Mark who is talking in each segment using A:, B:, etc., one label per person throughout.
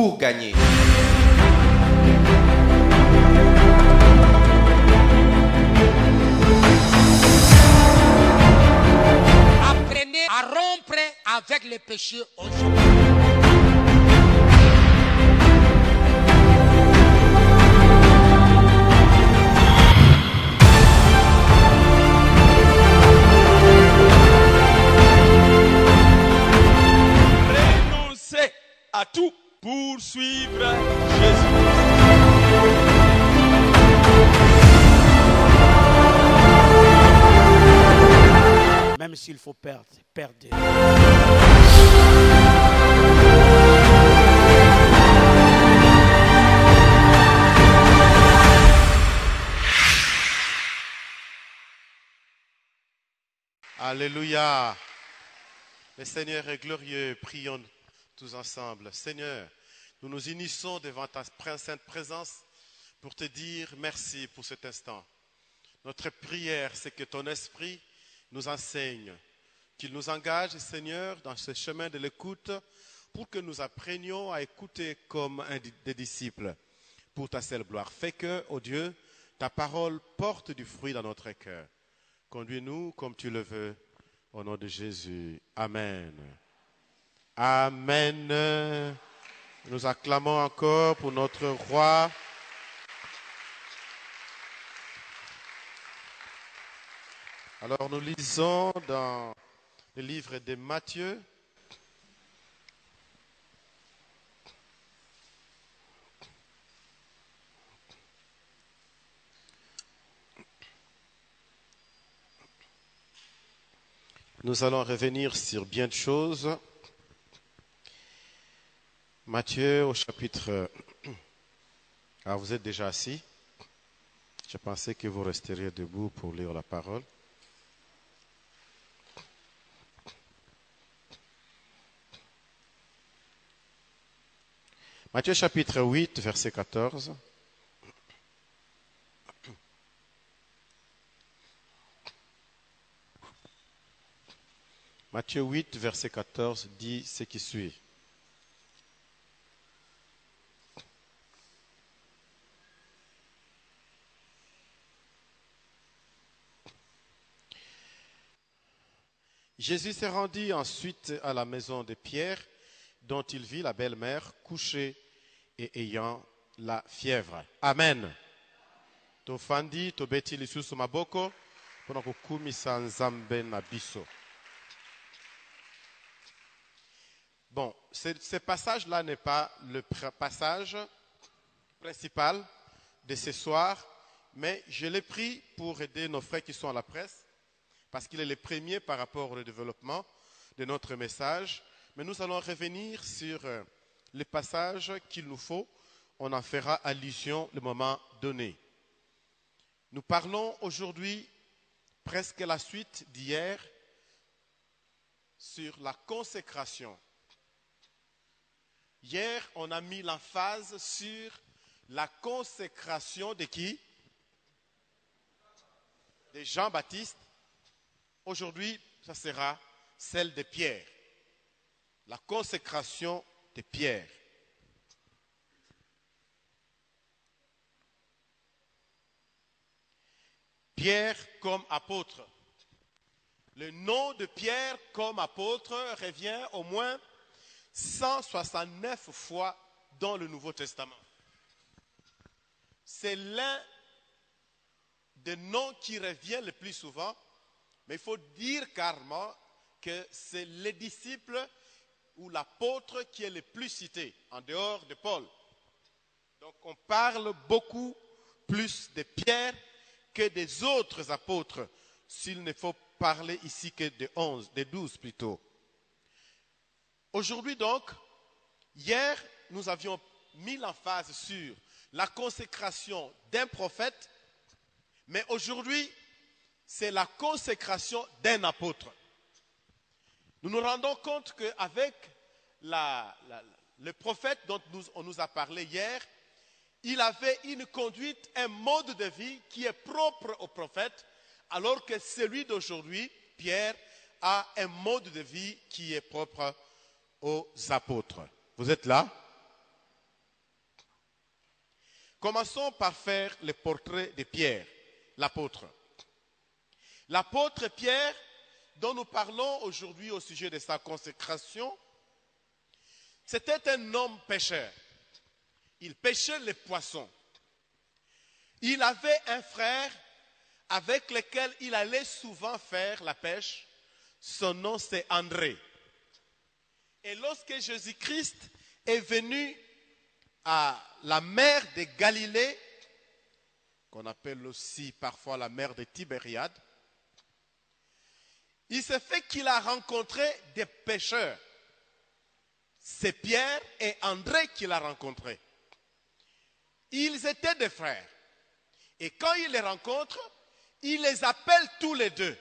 A: pour gagner.
B: Apprenez à rompre avec les péchés aujourd'hui.
C: Renoncez à tout pour suivre Jésus.
D: Même s'il faut perdre, perdez.
E: Alléluia. Le Seigneur est glorieux. Prions tous ensemble. Seigneur, nous nous unissons devant ta sainte présence pour te dire merci pour cet instant. Notre prière, c'est que ton esprit nous enseigne, qu'il nous engage, Seigneur, dans ce chemin de l'écoute pour que nous apprenions à écouter comme des disciples pour ta seule gloire. Fais que, ô Dieu, ta parole porte du fruit dans notre cœur. Conduis-nous comme tu le veux, au nom de Jésus. Amen. Amen. Nous acclamons encore pour notre roi. Alors nous lisons dans le livre de Matthieu. Nous allons revenir sur bien de choses. Matthieu au chapitre... Ah, vous êtes déjà assis? Je pensais que vous resteriez debout pour lire la parole. Matthieu chapitre 8, verset 14. Matthieu 8, verset 14 dit ce qui suit. Jésus se rendit ensuite à la maison de Pierre, dont il vit la belle-mère couchée et ayant la fièvre. Amen. Tofandi, tobeti lisusu maboko, pona kukumisa nzambe na biso. Bon, ce passage-là n'est pas le passage principal de ce soir, mais je l'ai pris pour aider nos frères qui sont à la presse, parce qu'il est le premier par rapport au développement de notre message. Mais nous allons revenir sur les passages qu'il nous faut. On en fera allusion le moment donné. Nous parlons aujourd'hui presque la suite d'hier sur la consécration. Hier, on a mis l'emphase sur la consécration de qui? De Jean-Baptiste. Aujourd'hui, ça sera celle de Pierre. La consécration de Pierre. Pierre comme apôtre. Le nom de Pierre comme apôtre revient au moins 169 fois dans le Nouveau Testament. C'est l'un des noms qui revient le plus souvent, mais il faut dire carrément que c'est le disciple ou l'apôtre qui est le plus cité, en dehors de Paul. Donc on parle beaucoup plus de Pierre que des autres apôtres, s'il ne faut parler ici que de 12 plutôt. Aujourd'hui donc, hier, nous avions mis l'emphase sur la consécration d'un prophète, mais aujourd'hui, c'est la consécration d'un apôtre. Nous nous rendons compte qu'avec le prophète dont on nous a parlé hier, il avait une conduite, un mode de vie qui est propre au prophète, alors que celui d'aujourd'hui, Pierre, a un mode de vie qui est propre aux apôtres. Vous êtes là? Commençons par faire le portrait de Pierre, l'apôtre. L'apôtre Pierre, dont nous parlons aujourd'hui au sujet de sa consécration, c'était un homme pêcheur. Il pêchait les poissons. Il avait un frère avec lequel il allait souvent faire la pêche. Son nom, c'est André. Et lorsque Jésus-Christ est venu à la mer de Galilée, qu'on appelle aussi parfois la mer de Tibériade, il s'est fait qu'il a rencontré des pêcheurs. C'est Pierre et André qu'il a rencontrés. Ils étaient des frères. Et quand il les rencontre, il les appelle tous les deux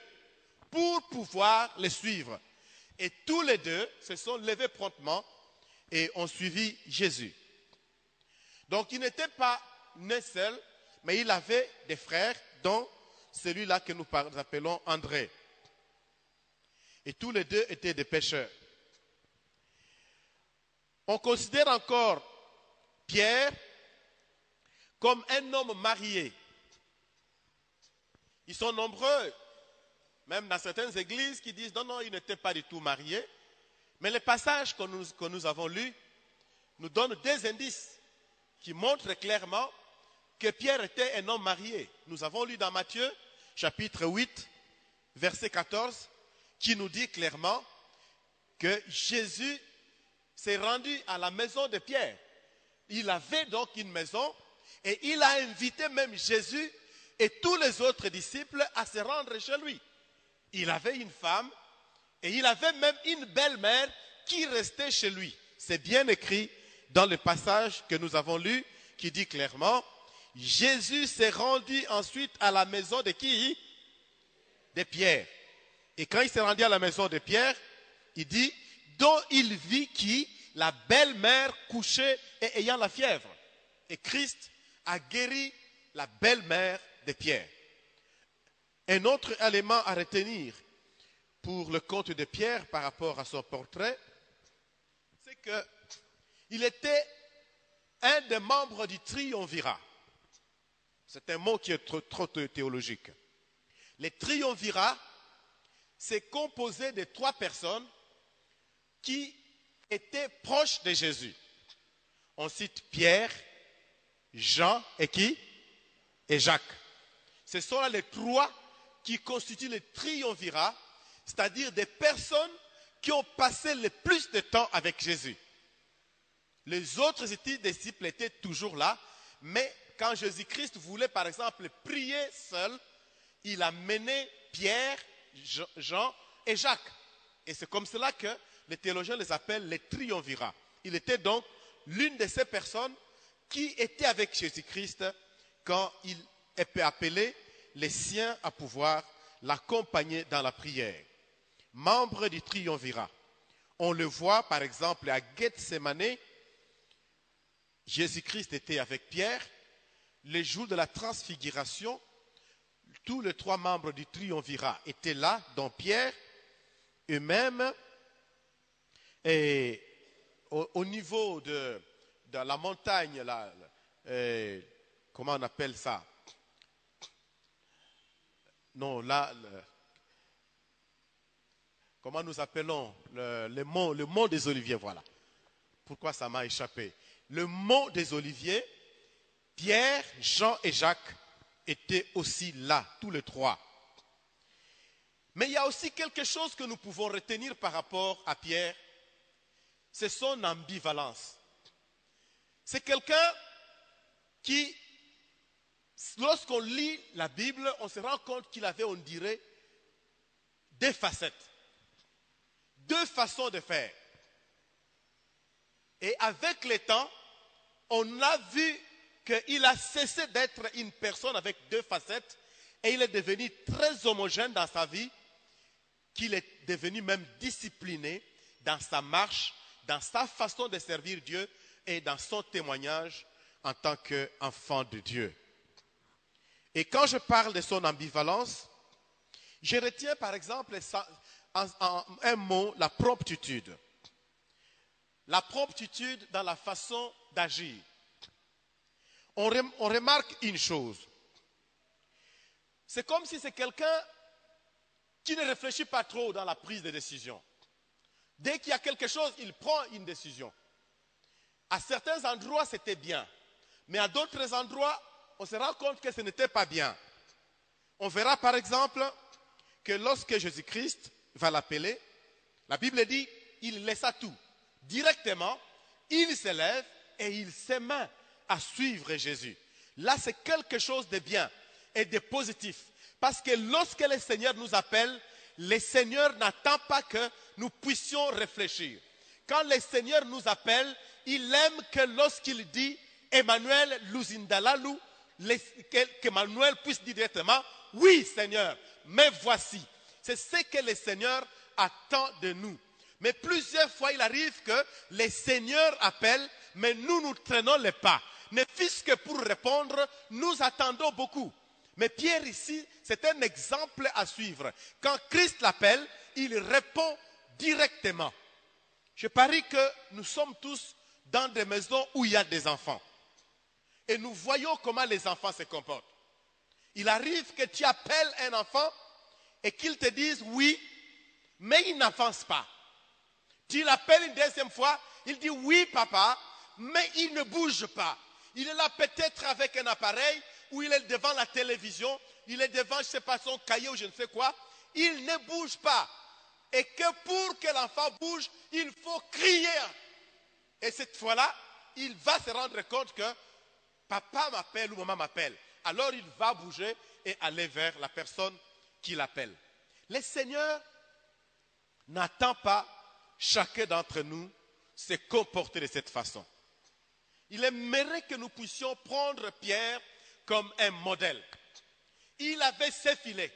E: pour pouvoir les suivre. Et tous les deux se sont levés promptement et ont suivi Jésus. Donc il n'était pas né seul, mais il avait des frères, dont celui-là que nous appelons André. Et tous les deux étaient des pêcheurs. On considère encore Pierre comme un homme marié. Ils sont nombreux, même dans certaines églises, qui disent non, il n'était pas du tout marié. Mais les passages que nous avons lus nous donnent des indices qui montrent clairement que Pierre était un homme marié. Nous avons lu dans Matthieu, chapitre 8, verset 14, qui nous dit clairement que Jésus s'est rendu à la maison de Pierre. Il avait donc une maison et il a invité même Jésus et tous les autres disciples à se rendre chez lui. Il avait une femme et il avait même une belle-mère qui restait chez lui. C'est bien écrit dans le passage que nous avons lu qui dit clairement, Jésus s'est rendu ensuite à la maison de qui? De Pierre. Et quand il s'est rendu à la maison de Pierre, il dit, dont il vit qui? La belle-mère couchée et ayant la fièvre. Et Christ a guéri la belle-mère de Pierre. Un autre élément à retenir pour le compte de Pierre par rapport à son portrait, c'est qu'il était un des membres du triumvirat. C'est un mot qui est trop théologique. Le triumvirat, c'est composé de 3 personnes qui étaient proches de Jésus. On cite Pierre, Jean et qui? Et Jacques. Ce sont là les 3 qui constituent le triumvirat, c'est-à-dire des personnes qui ont passé le plus de temps avec Jésus. Les autres disciples étaient toujours là, mais quand Jésus-Christ voulait par exemple prier seul, il a mené Pierre, Jean et Jacques. Et c'est comme cela que les théologiens les appellent les triumvirats. Il était donc l'une de ces personnes qui était avec Jésus-Christ quand il est appelé les siens à pouvoir l'accompagner dans la prière. Membre du triumvirat. On le voit par exemple à Gethsémane. Jésus-Christ était avec Pierre. Le jour de la transfiguration, tous les 3 membres du triumvirat étaient là, dont Pierre, eux-mêmes, et au niveau de la montagne, là, comment on appelle ça? Non, là, comment nous appelons le mont des Oliviers, voilà. Pourquoi ça m'a échappé? Le mont des Oliviers, Pierre, Jean et Jacques étaient aussi là, tous les 3. Mais il y a aussi quelque chose que nous pouvons retenir par rapport à Pierre, c'est son ambivalence. C'est quelqu'un qui, lorsqu'on lit la Bible, on se rend compte qu'il avait, on dirait, 2 facettes, 2 façons de faire. Et avec le temps, on a vu qu'il a cessé d'être une personne avec 2 facettes et il est devenu très homogène dans sa vie, qu'il est devenu même discipliné dans sa marche, dans sa façon de servir Dieu et dans son témoignage en tant qu'enfant de Dieu. Et quand je parle de son ambivalence, je retiens par exemple en un mot la promptitude. La promptitude dans la façon d'agir. on remarque une chose. C'est comme si c'est quelqu'un qui ne réfléchit pas trop dans la prise de décision. Dès qu'il y a quelque chose, il prend une décision. À certains endroits, c'était bien. Mais à d'autres endroits, on se rend compte que ce n'était pas bien. On verra par exemple que lorsque Jésus-Christ va l'appeler, la Bible dit, il laissa tout. Directement, il se lève et il se met à suivre Jésus. Là, c'est quelque chose de bien et de positif. Parce que lorsque le Seigneur nous appelle, le Seigneur n'attend pas que nous puissions réfléchir. Quand le Seigneur nous appelle, il aime que lorsqu'il dit Emmanuel Luzindalalu, qu'Emmanuel puisse dire directement, oui Seigneur, me voici. C'est ce que le Seigneur attend de nous. Mais plusieurs fois, il arrive que le Seigneur appelle, mais nous traînons les pas. Ne fût-ce que pour répondre, nous attendons beaucoup. Mais Pierre ici, c'est un exemple à suivre. Quand Christ l'appelle, il répond directement. Je parie que nous sommes tous dans des maisons où il y a des enfants. Et nous voyons comment les enfants se comportent. Il arrive que tu appelles un enfant et qu'il te dise oui, mais il n'avance pas. Tu l'appelles une deuxième fois, il dit oui papa, mais il ne bouge pas. Il est là peut-être avec un appareil ou il est devant la télévision, il est devant, je ne sais pas, son cahier ou je ne sais quoi. Il ne bouge pas. Et que pour que l'enfant bouge, il faut crier. Et cette fois-là, il va se rendre compte que papa m'appelle ou maman m'appelle. Alors il va bouger et aller vers la personne qui l'appelle. Le Seigneur n'attend pas chacun d'entre nous se comporter de cette façon. Il aimerait que nous puissions prendre Pierre comme un modèle. Il avait ses filets,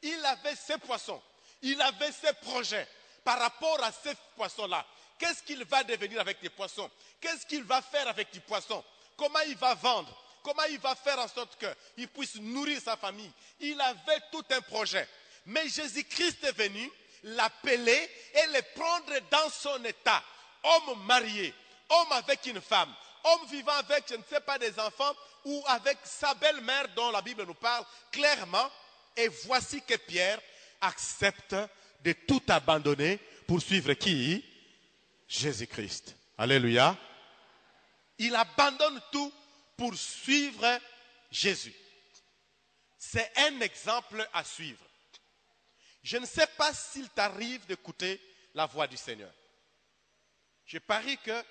E: il avait ses poissons, il avait ses projets par rapport à ces poissons-là. Qu'est-ce qu'il va devenir avec des poissons? Qu'est-ce qu'il va faire avec des poissons? Comment il va vendre? Comment il va faire en sorte qu'il puisse nourrir sa famille? Il avait tout un projet. Mais Jésus-Christ est venu l'appeler et le prendre dans son état. Homme marié, homme avec une femme, homme vivant avec, je ne sais pas, des enfants ou avec sa belle-mère dont la Bible nous parle clairement. Et voici que Pierre accepte de tout abandonner pour suivre qui? Jésus-Christ. Alléluia. Il abandonne tout pour suivre Jésus. C'est un exemple à suivre. Je ne sais pas s'il t'arrive d'écouter la voix du Seigneur. Je parie que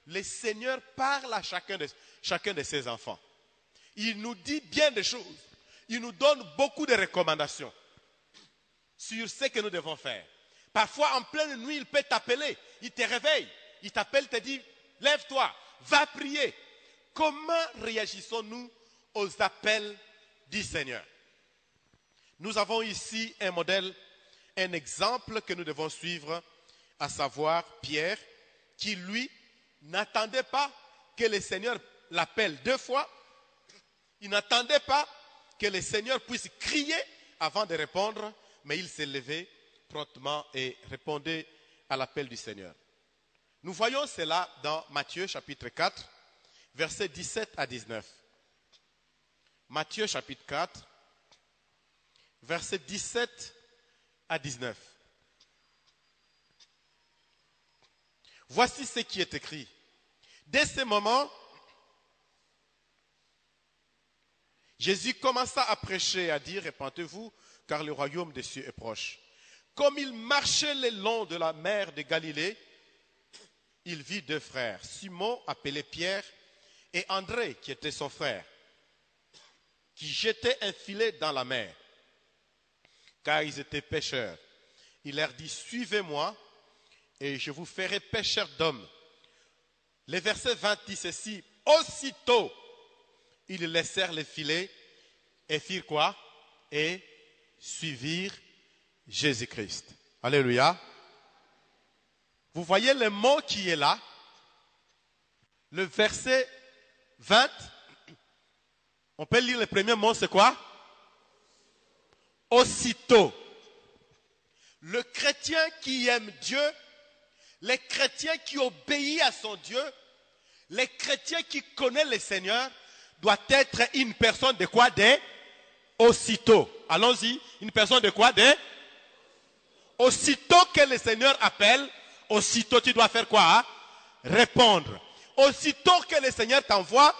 E: le Seigneur parle à chacun de ses enfants. Il nous dit bien des choses. Il nous donne beaucoup de recommandations sur ce que nous devons faire. Parfois, en pleine nuit, il peut t'appeler. Il te réveille. Il t'appelle, te dit, lève-toi, va prier. Comment réagissons-nous aux appels du Seigneur? Nous avons ici un modèle, un exemple que nous devons suivre, à savoir Pierre, qui lui n'attendait pas que le Seigneur l'appelle 2 fois. Il n'attendait pas que le Seigneur puisse crier avant de répondre, mais il s'est levé promptement et répondait à l'appel du Seigneur. Nous voyons cela dans Matthieu chapitre 4, versets 17 à 19. Matthieu chapitre 4, versets 17 à 19. Voici ce qui est écrit. Dès ce moment, Jésus commença à prêcher, à dire, répentez-vous, car le royaume des cieux est proche. Comme il marchait le long de la mer de Galilée, il vit 2 frères, Simon, appelé Pierre, et André, qui était son frère, qui jetaient un filet dans la mer, car ils étaient pêcheurs. Il leur dit, suivez-moi, et je vous ferai pêcheurs d'hommes. Le verset 20 dit ceci, aussitôt, ils laissèrent les filets et firent quoi? Et suivirent Jésus-Christ. Alléluia. Vous voyez le mot qui est là? Le verset 20, on peut lire le premier mot, c'est quoi? Aussitôt. Le chrétien qui aime Dieu, le chrétien qui obéit à son Dieu, le chrétien qui connaît le Seigneur, doit être une personne de quoi? De aussitôt. Allons-y. Une personne de quoi? De aussitôt que le Seigneur appelle, aussitôt tu dois faire quoi? Hein? Répondre. Aussitôt que le Seigneur t'envoie,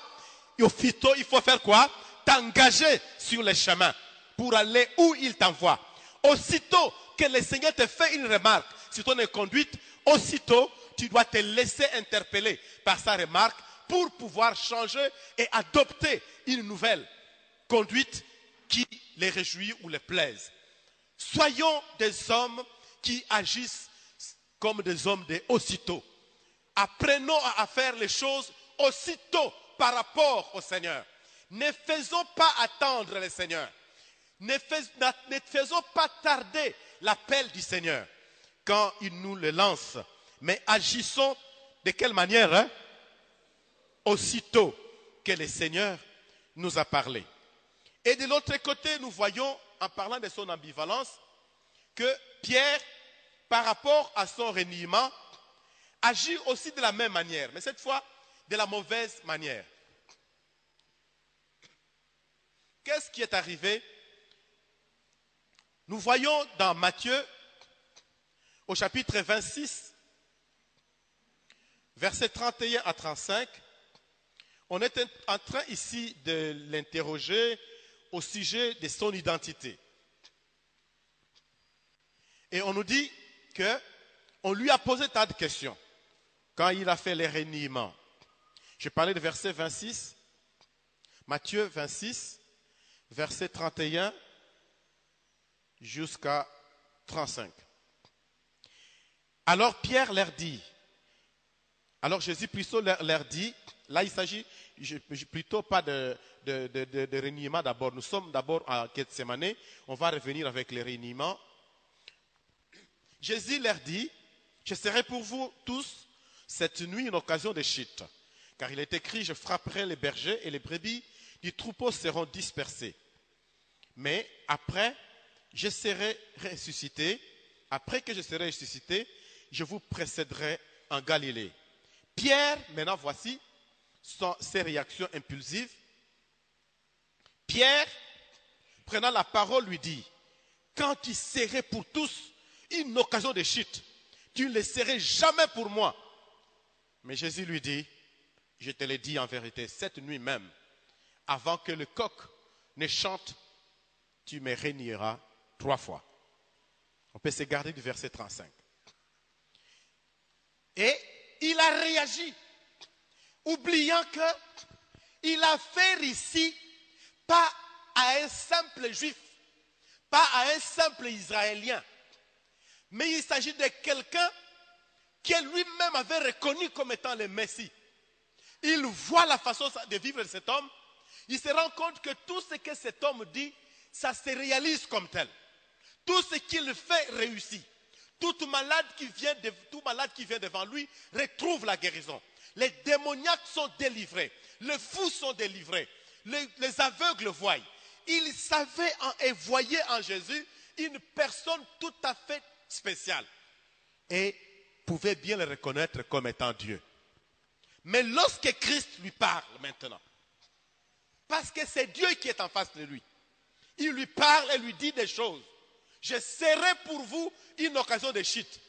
E: aussitôt il faut faire quoi? T'engager sur le chemin pour aller où il t'envoie. Aussitôt que le Seigneur te fait une remarque sur ton conduite, aussitôt tu dois te laisser interpeller par sa remarque pour pouvoir changer et adopter une nouvelle conduite qui les réjouit ou les plaise. Soyons des hommes qui agissent comme des hommes de aussitôt. Apprenons à faire les choses aussitôt par rapport au Seigneur. Ne faisons pas attendre le Seigneur. Ne faisons pas tarder l'appel du Seigneur quand il nous le lance. Mais agissons de quelle manière? Hein? Aussitôt que le Seigneur nous a parlé. Et de l'autre côté, nous voyons, en parlant de son ambivalence, que Pierre, par rapport à son reniement, agit aussi de la même manière, mais cette fois de la mauvaise manière. Qu'est-ce qui est arrivé? Nous voyons dans Matthieu, au chapitre 26, versets 31 à 35, on est en train ici de l'interroger au sujet de son identité. Et on nous dit qu'on lui a posé tant de questions quand il a fait les reniements. Je parlais de verset 26, Matthieu 26, verset 31 jusqu'à 35. Alors Pierre leur dit, alors Jésus plutôt leur dit, là il s'agit plutôt pas de reniement d'abord. Nous sommes d'abord en Gethsémane, on va revenir avec les reniements. Jésus leur dit, je serai pour vous tous cette nuit une occasion de chute. Car il est écrit, je frapperai les bergers et les brebis du troupeau seront dispersés. Mais après, je serai ressuscité. Après que je serai ressuscité, je vous précéderai en Galilée. Pierre, maintenant voici ses réactions impulsives. Pierre, prenant la parole, lui dit, quand il serait pour tous une occasion de chute, tu ne le serais jamais pour moi. Mais Jésus lui dit, je te le dis en vérité, cette nuit même, avant que le coq ne chante, tu me renieras 3 fois. On peut se garder du verset 35. Et il a réagi, oubliant qu'il a fait ici, pas à un simple juif, pas à un simple Israélien, mais il s'agit de quelqu'un qui lui-même avait reconnu comme étant le Messie. Il voit la façon de vivre de cet homme, il se rend compte que tout ce que cet homme dit, ça se réalise comme tel. Tout ce qu'il fait réussit. Tout malade qui vient devant lui retrouve la guérison. Les démoniaques sont délivrés. Les fous sont délivrés. Les aveugles voient. Il savait et voyait en Jésus une personne tout à fait spéciale. Et pouvait bien le reconnaître comme étant Dieu. Mais lorsque Christ lui parle maintenant, parce que c'est Dieu qui est en face de lui, il lui parle et lui dit des choses. Je serai pour vous une occasion de chute.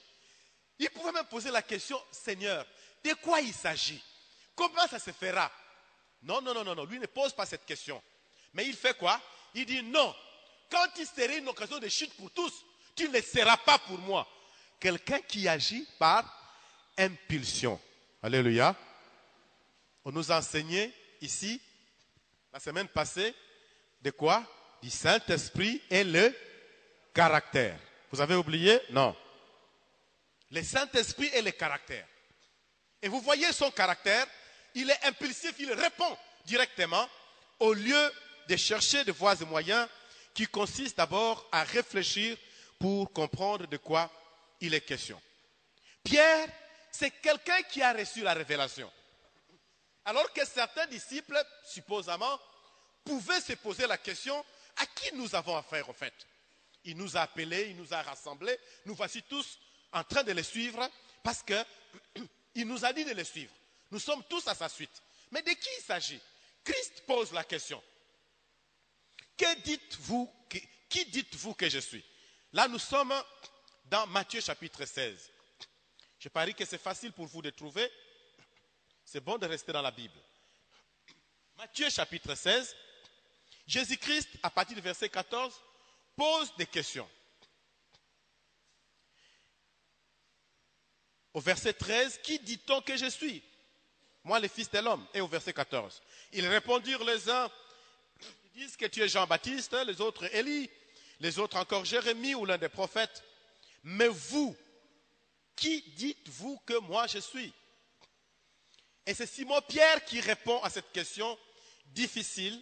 E: Il pouvait même poser la question, Seigneur, de quoi il s'agit? Comment ça se fera? Non, lui ne pose pas cette question. Mais il fait quoi? Il dit non, quand il serait une occasion de chute pour tous, tu ne le seras pas pour moi. Quelqu'un qui agit par impulsion. Alléluia. On nous a enseigné ici, la semaine passée, de quoi? Du Saint-Esprit et le caractère. Vous avez oublié? Non. Le Saint-Esprit et le caractère. Et vous voyez son caractère, il est impulsif, il répond directement au lieu de chercher des voies et moyens qui consistent d'abord à réfléchir pour comprendre de quoi il est question. Pierre, c'est quelqu'un qui a reçu la révélation. Alors que certains disciples, supposément, pouvaient se poser la question, à qui nous avons affaire au fait? Il nous a appelés, il nous a rassemblés, nous voici tous en train de les suivre parce qu'il nous a dit de les suivre. Nous sommes tous à sa suite. Mais de qui il s'agit? Christ pose la question. Qui dites-vous que je suis? Là, nous sommes dans Matthieu chapitre 16. Je parie que c'est facile pour vous de trouver. C'est bon de rester dans la Bible. Matthieu chapitre 16, Jésus-Christ, à partir du verset 14, pose des questions. Au verset 13, qui dit-on que je suis? Moi, le Fils de l'homme. Et au verset 14, ils répondirent les uns, ils disent que tu es Jean-Baptiste, les autres Élie, les autres encore Jérémie ou l'un des prophètes. Mais vous, qui dites-vous que moi je suis? Et c'est Simon-Pierre qui répond à cette question difficile.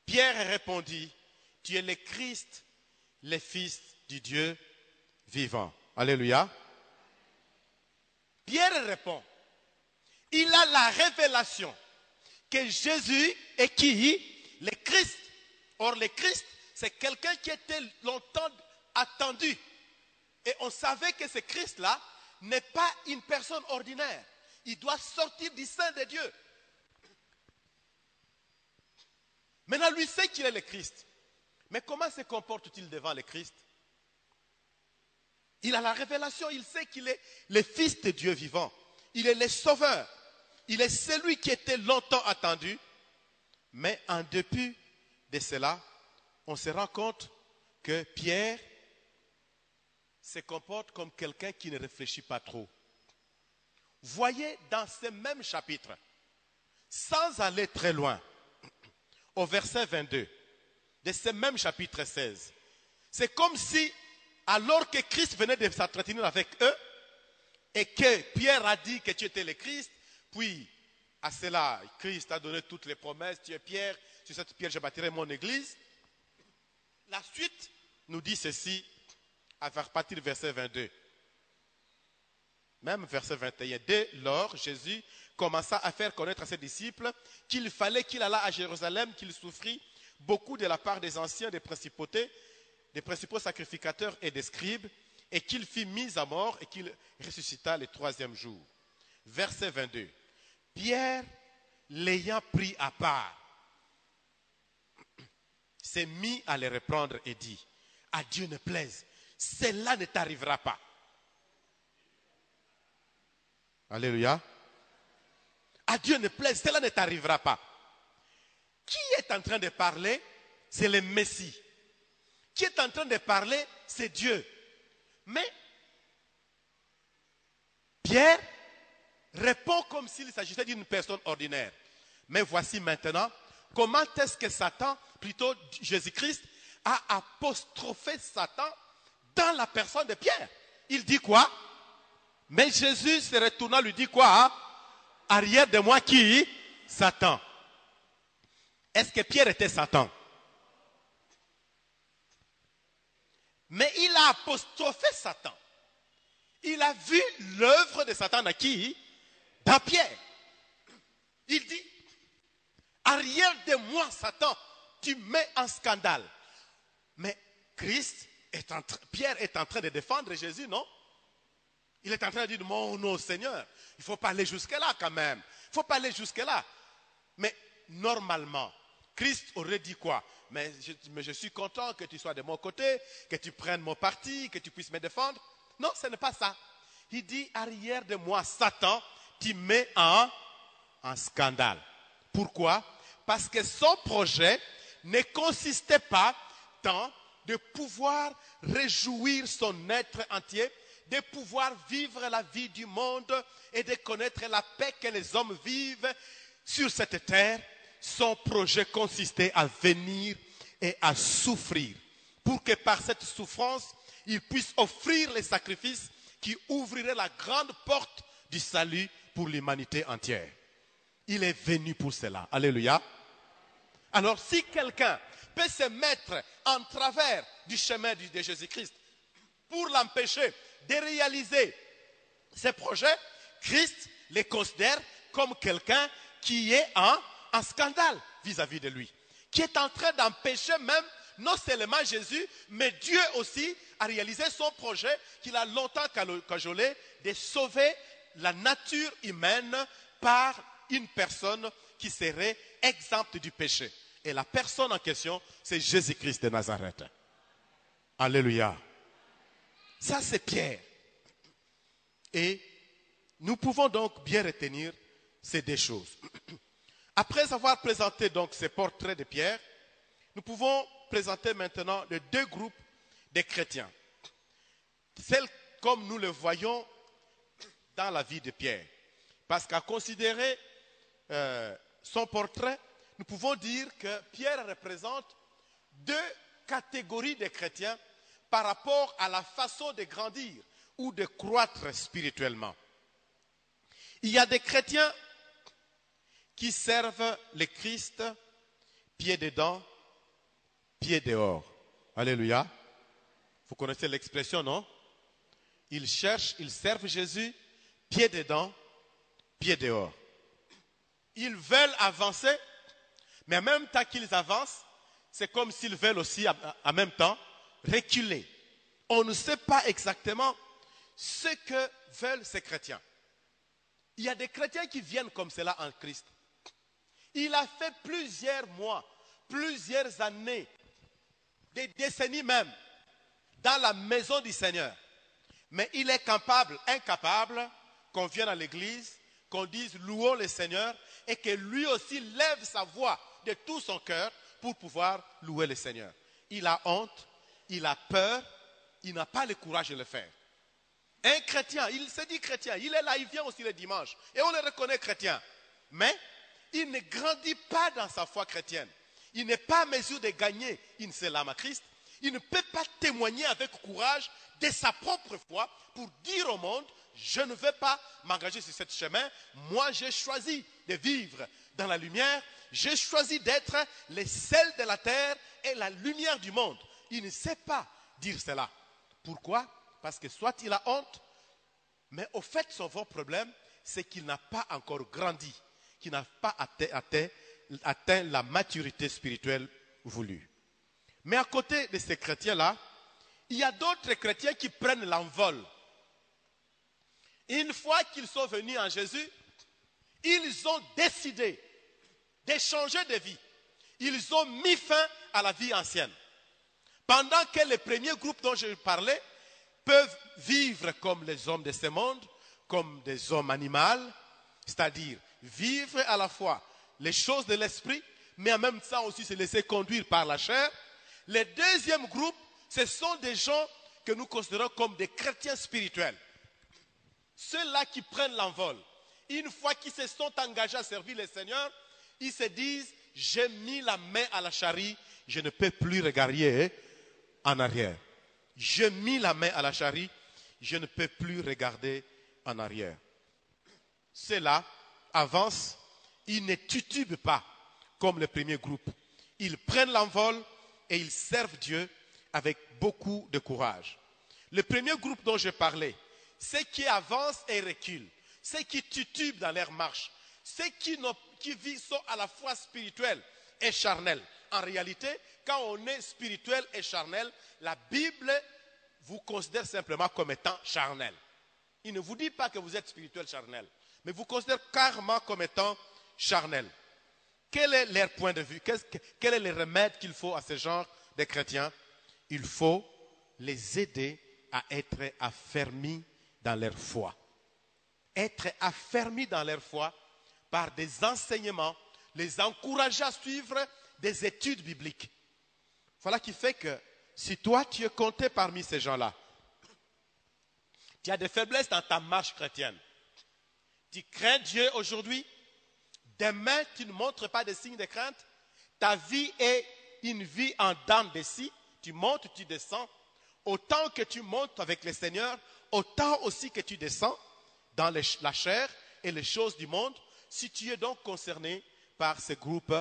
E: Pierre répondit, tu es le Christ, le Fils du Dieu vivant. Alléluia. Pierre répond, il a la révélation que Jésus est qui? Le Christ. Or, le Christ, c'est quelqu'un qui était longtemps attendu. Et on savait que ce Christ-là n'est pas une personne ordinaire. Il doit sortir du sein de Dieu. Maintenant, lui sait qu'il est le Christ. Mais comment se comporte-t-il devant le Christ? Il a la révélation, il sait qu'il est le Fils de Dieu vivant. Il est le Sauveur. Il est celui qui était longtemps attendu. Mais en dépit de cela, on se rend compte que Pierre se comporte comme quelqu'un qui ne réfléchit pas trop. Voyez dans ce même chapitre, sans aller très loin, au verset 22 de ce même chapitre 16, c'est comme si, alors que Christ venait de s'entretenir avec eux, et que Pierre a dit que tu étais le Christ, puis à cela, Christ a donné toutes les promesses, tu es Pierre, sur cette pierre je bâtirai mon église. La suite nous dit ceci, à partir du verset 22. Même verset 21. Dès lors, Jésus commença à faire connaître à ses disciples qu'il fallait qu'il allât à Jérusalem, qu'il souffrit beaucoup de la part des anciens des principautés, des principaux sacrificateurs et des scribes, et qu'il fut mis à mort et qu'il ressuscita le troisième jour. Verset 22. Pierre, l'ayant pris à part, s'est mis à les reprendre et dit, à Dieu ne plaise, cela ne t'arrivera pas. Alléluia. À Dieu ne plaise, cela ne t'arrivera pas. Qui est en train de parler? C'est le Messie. Qui est en train de parler? C'est Dieu. Mais Pierre répond comme s'il s'agissait d'une personne ordinaire. Mais voici maintenant comment est-ce que Satan, plutôt Jésus-Christ, a apostrophé Satan dans la personne de Pierre. Il dit quoi? Mais Jésus se retournant lui dit quoi? Arrière de moi qui? Satan. Est-ce que Pierre était Satan? Mais il a apostrophé Satan. Il a vu l'œuvre de Satan à qui? Dans Pierre. Il dit, arrière de moi Satan, tu mets en scandale. Mais Pierre est en train de défendre Jésus, non? Il est en train de dire, non, Seigneur, il ne faut pas aller jusque-là quand même. Il ne faut pas aller jusque-là. Mais normalement, Christ aurait dit quoi? Mais je suis content que tu sois de mon côté, que tu prennes mon parti, que tu puisses me défendre. Non, ce n'est pas ça. Il dit, arrière de moi, Satan, tu mets en scandale. Pourquoi? Parce que son projet ne consistait pas tant de pouvoir réjouir son être entier, de pouvoir vivre la vie du monde et de connaître la paix que les hommes vivent sur cette terre. Son projet consistait à venir et à souffrir pour que par cette souffrance, il puisse offrir les sacrifices qui ouvriraient la grande porte du salut pour l'humanité entière. Il est venu pour cela. Alléluia. Alors si quelqu'un peut se mettre en travers du chemin de Jésus-Christ pour l'empêcher de réaliser ses projets, Christ les considère comme quelqu'un qui est en scandale vis-à-vis de lui, qui est en train d'empêcher même non seulement Jésus, mais Dieu aussi à réaliser son projet qu'il a longtemps cajolé de sauver la nature humaine par une personne qui serait exempte du péché. Et la personne en question, c'est Jésus-Christ de Nazareth. Alléluia. Ça, c'est Pierre. Et nous pouvons donc bien retenir ces deux choses. Après avoir présenté donc ces portraits de Pierre, nous pouvons présenter maintenant les deux groupes de chrétiens. Celles comme nous le voyons dans la vie de Pierre. Parce qu'à considérer son portrait, nous pouvons dire que Pierre représente deux catégories de chrétiens par rapport à la façon de grandir ou de croître spirituellement. Il y a des chrétiens qui servent le Christ pied dedans, pied dehors. Alléluia. Vous connaissez l'expression, non? Ils servent Jésus pied dedans, pied dehors. Ils veulent avancer, mais en même temps qu'ils avancent, c'est comme s'ils veulent aussi en même temps reculer. On ne sait pas exactement ce que veulent ces chrétiens. Il y a des chrétiens qui viennent comme cela en Christ. Il a fait plusieurs mois, plusieurs années, des décennies même, dans la maison du Seigneur. Mais il est incapable qu'on vienne à l'église, qu'on dise louons le Seigneur et que lui aussi lève sa voix de tout son cœur pour pouvoir louer le Seigneur. Il a honte, il a peur, il n'a pas le courage de le faire. Un chrétien, il se dit chrétien, il est là, il vient aussi le dimanche et on le reconnaît chrétien. Mais il ne grandit pas dans sa foi chrétienne. Il n'est pas à mesure de gagner une seule âme à Christ. Il ne peut pas témoigner avec courage de sa propre foi pour dire au monde, je ne veux pas m'engager sur ce chemin. Moi, j'ai choisi de vivre dans la lumière. J'ai choisi d'être le sel de la terre et la lumière du monde. Il ne sait pas dire cela. Pourquoi? Parce que soit il a honte, mais au fait, son vrai problème, c'est qu'il n'a pas encore grandi, qu'il n'a pas atteint la maturité spirituelle voulue. Mais à côté de ces chrétiens-là, il y a d'autres chrétiens qui prennent l'envol. Une fois qu'ils sont venus en Jésus, ils ont décidé de changer de vie. Ils ont mis fin à la vie ancienne. Pendant que les premiers groupes dont je parlais peuvent vivre comme les hommes de ce monde, comme des hommes animaux, c'est-à-dire vivre à la fois les choses de l'esprit, mais en même temps aussi se laisser conduire par la chair. Le deuxième groupe, ce sont des gens que nous considérons comme des chrétiens spirituels. Ceux-là qui prennent l'envol, une fois qu'ils se sont engagés à servir le Seigneur, ils se disent, j'ai mis la main à la charrie, je ne peux plus regarder en arrière. J'ai mis la main à la charrie, je ne peux plus regarder en arrière. Ceux-là avancent, ils ne titubent pas comme le premier groupe. Ils prennent l'envol et ils servent Dieu avec beaucoup de courage. Le premier groupe dont je parlais, ceux qui avancent et reculent, ceux qui titubent dans leur marche, ceux qui sont à la fois spirituels et charnels. En réalité, quand on est spirituel et charnel, la Bible vous considère simplement comme étant charnel. Il ne vous dit pas que vous êtes spirituel charnel, mais vous considère carrément comme étant charnel. Quel est leur point de vue? Quel est le remède qu'il faut à ce genre de chrétiens? Il faut les aider à être affermis dans leur foi. Être affermis dans leur foi par des enseignements, les encourager à suivre des études bibliques. Voilà qui fait que si toi tu es compté parmi ces gens-là, tu as des faiblesses dans ta marche chrétienne. Tu crains Dieu aujourd'hui, demain tu ne montres pas de signes de crainte, ta vie est une vie en dents de scie, tu montes, tu descends. Autant que tu montes avec le Seigneur, autant aussi que tu descends dans la chair et les choses du monde. Si tu es donc concerné par ce groupe,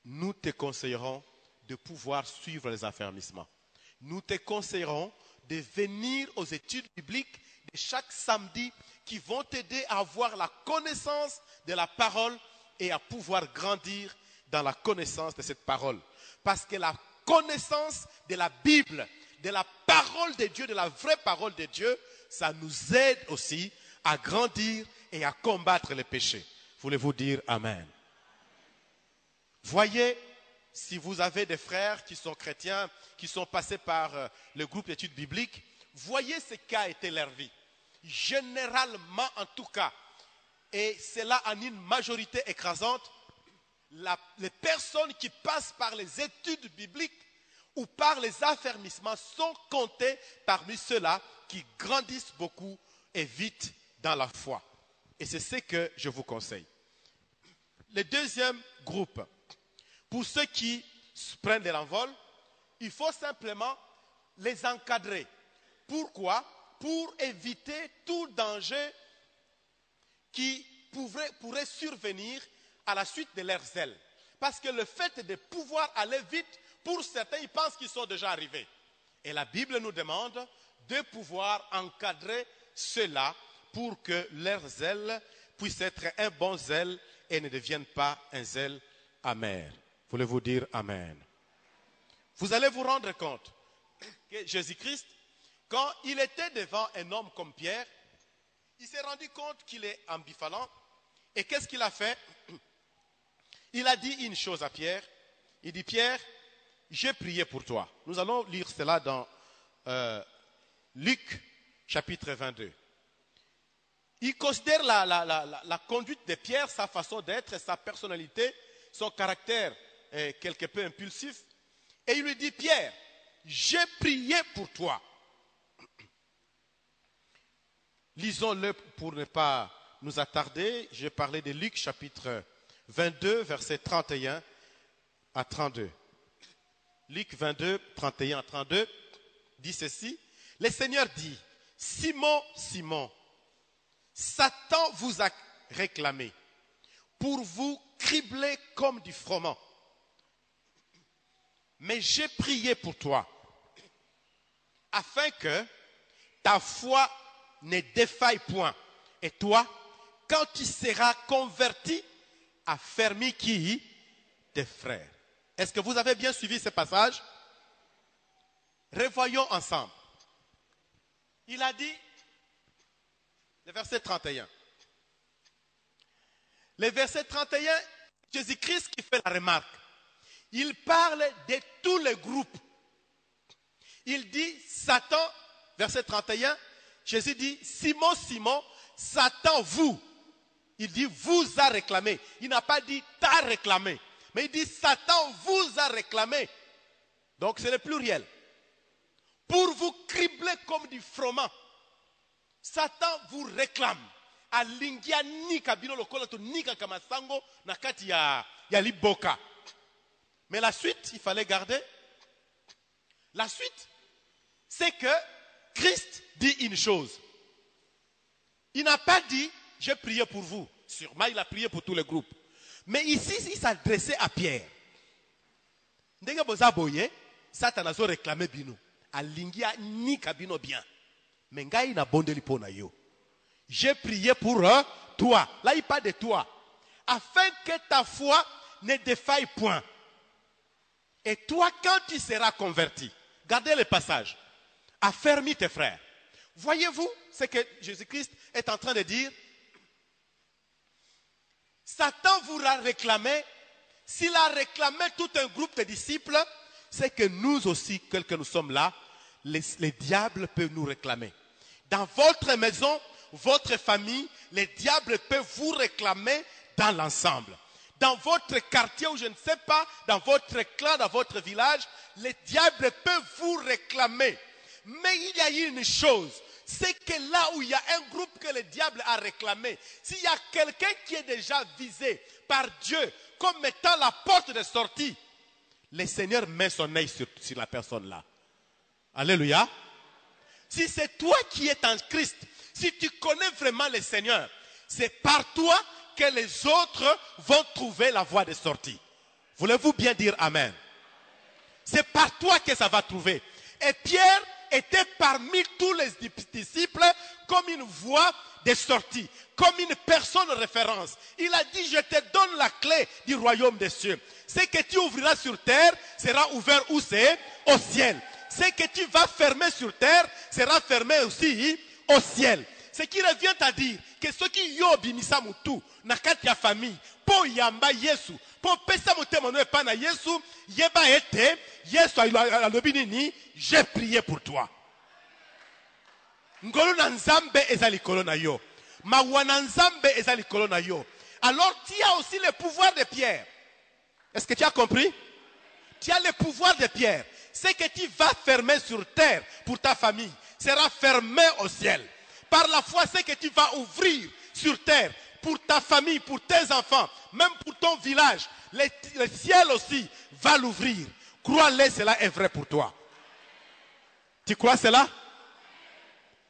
E: nous te conseillerons de pouvoir suivre les affermissements. Nous te conseillerons de venir aux études bibliques de chaque samedi qui vont t'aider à avoir la connaissance de la parole et à pouvoir grandir dans la connaissance de cette parole. Parce que la connaissance de la Bible, de la parole de Dieu, de la vraie parole de Dieu, ça nous aide aussi à grandir et à combattre les péchés. Voulez-vous dire Amen? Voyez, si vous avez des frères qui sont chrétiens, qui sont passés par le groupe d'études bibliques, voyez ce qu'a été leur vie. Généralement, en tout cas, et c'est là en une majorité écrasante, les personnes qui passent par les études bibliques ou par les affermissements sont comptées parmi ceux-là qui grandissent beaucoup et vite dans la foi. Et c'est ce que je vous conseille. Le deuxième groupe, pour ceux qui prennent de l'envol, il faut simplement les encadrer. Pourquoi? Pour éviter tout danger qui pourrait survenir à la suite de leurs zèles. Parce que le fait de pouvoir aller vite, pour certains, ils pensent qu'ils sont déjà arrivés. Et la Bible nous demande de pouvoir encadrer cela pour que leur zèle puisse être un bon zèle et ne devienne pas un zèle amer. Voulez-vous dire Amen? Vous allez vous rendre compte que Jésus-Christ, quand il était devant un homme comme Pierre, il s'est rendu compte qu'il est ambivalent. Et qu'est-ce qu'il a fait? Il a dit une chose à Pierre. Il dit, Pierre, j'ai prié pour toi. Nous allons lire cela dans Luc chapitre 22. Il considère la conduite de Pierre, sa façon d'être, sa personnalité, son caractère quelque peu impulsif. Et il lui dit, Pierre, j'ai prié pour toi. Lisons-le pour ne pas nous attarder. J'ai parlé de Luc chapitre 22, versets 31 à 32. Luc 22, 31 à 32 dit ceci. Le Seigneur dit, Simon, Simon, Satan vous a réclamé pour vous cribler comme du froment. Mais j'ai prié pour toi, afin que ta foi ne défaille point. Et toi, quand tu seras converti, affermis qui? Tes frères. Est-ce que vous avez bien suivi ce passage? Revoyons ensemble. Il a dit, le verset 31. Le verset 31, Jésus-Christ qui fait la remarque. Il parle de tous les groupes. Il dit, Satan, verset 31, Jésus dit, Simon, Simon, Satan vous. Il dit, vous a réclamé. Il n'a pas dit, t'a réclamé. Mais il dit, Satan vous a réclamé. Donc c'est le pluriel. Pour vous cribler comme du froment. Satan vous réclame. Alingia nika bino lokola to nika kamasango nakati ya liboka. Mais la suite, il fallait garder. La suite, c'est que Christ dit une chose. Il n'a pas dit, j'ai prié pour vous. Sûrement, il a prié pour tous les groupes. Mais ici, il s'adressait à Pierre. Ndenge boza boye, Satan a réclamé bino. Alingia nika bino bien. Mais ngai na bondeli pona yo. J'ai prié pour toi. Là, il parle de toi. Afin que ta foi ne défaille point. Et toi, quand tu seras converti, gardez le passage, affermis tes frères. Voyez-vous ce que Jésus-Christ est en train de dire? Satan vous a réclamé. S'il a réclamé tout un groupe de disciples, c'est que nous aussi, quels que nous sommes là, les diables peuvent nous réclamer. Dans votre maison, votre famille, les diables peuvent vous réclamer dans l'ensemble. Dans votre quartier ou je ne sais pas, dans votre clan, dans votre village, les diables peuvent vous réclamer. Mais il y a une chose, c'est que là où il y a un groupe que le diable a réclamé, s'il y a quelqu'un qui est déjà visé par Dieu comme étant la porte de sortie, le Seigneur met son œil sur la personne là. Alléluia. Si c'est toi qui es en Christ, si tu connais vraiment le Seigneur, c'est par toi que les autres vont trouver la voie de sortie. Voulez-vous bien dire Amen? C'est par toi que ça va trouver. Et Pierre était parmi tous les disciples comme une voie de sortie, comme une personne référence. Il a dit, je te donne la clé du royaume des cieux. Ce que tu ouvriras sur terre sera ouvert où c'est? Au ciel. Ce que tu vas fermer sur terre sera fermé aussi au ciel. Ce qui revient à dire que ceux qui yobimisa mutu nakati ya famille
A: po yamba Yesu po pesa motema no epa na Yesu yeba ete Yesu alobi nini j'ai prié pour toi. Ngolo na nzambe eza likolo na yo. Mawa na nzambe eza likolo na yo. Alors tu as aussi le pouvoir de Pierre. Est-ce que tu as compris? Tu as le pouvoir de Pierre. Ce que tu vas fermer sur terre pour ta famille sera fermé au ciel. Par la foi, ce que tu vas ouvrir sur terre pour ta famille, pour tes enfants, même pour ton village, le ciel aussi va l'ouvrir. Crois-le, cela est vrai pour toi. Tu crois cela?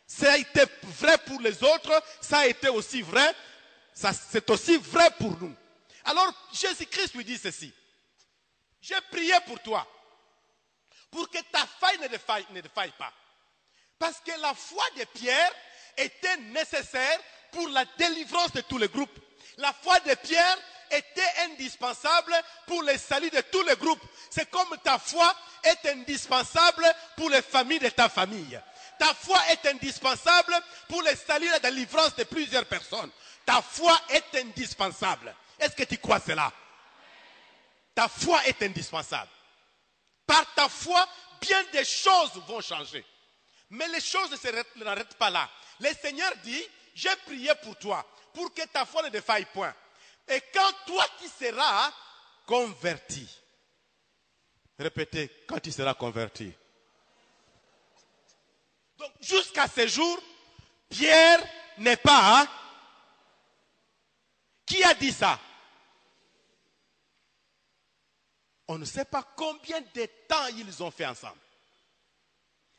A: Ça a été vrai pour les autres, ça a été aussi vrai, c'est aussi vrai pour nous. Alors Jésus-Christ lui dit ceci: j'ai prié pour toi, pour que ta faille ne défaille pas. Parce que la foi de Pierre était nécessaire pour la délivrance de tous les groupes. La foi de Pierre était indispensable pour le salut de tous les groupes. C'est comme ta foi est indispensable pour les familles de ta famille. Ta foi est indispensable pour le salut et la délivrance de plusieurs personnes. Ta foi est indispensable. Est-ce que tu crois cela? Ta foi est indispensable. Par ta foi, bien des choses vont changer. Mais les choses ne s'arrêtent pas là. Le Seigneur dit, j'ai prié pour toi, pour que ta foi ne défaille point. Et quand toi tu seras converti. Répétez, quand tu seras converti. Donc jusqu'à ce jour, Pierre n'est pas... Hein? Qui a dit ça? On ne sait pas combien de temps ils ont fait ensemble.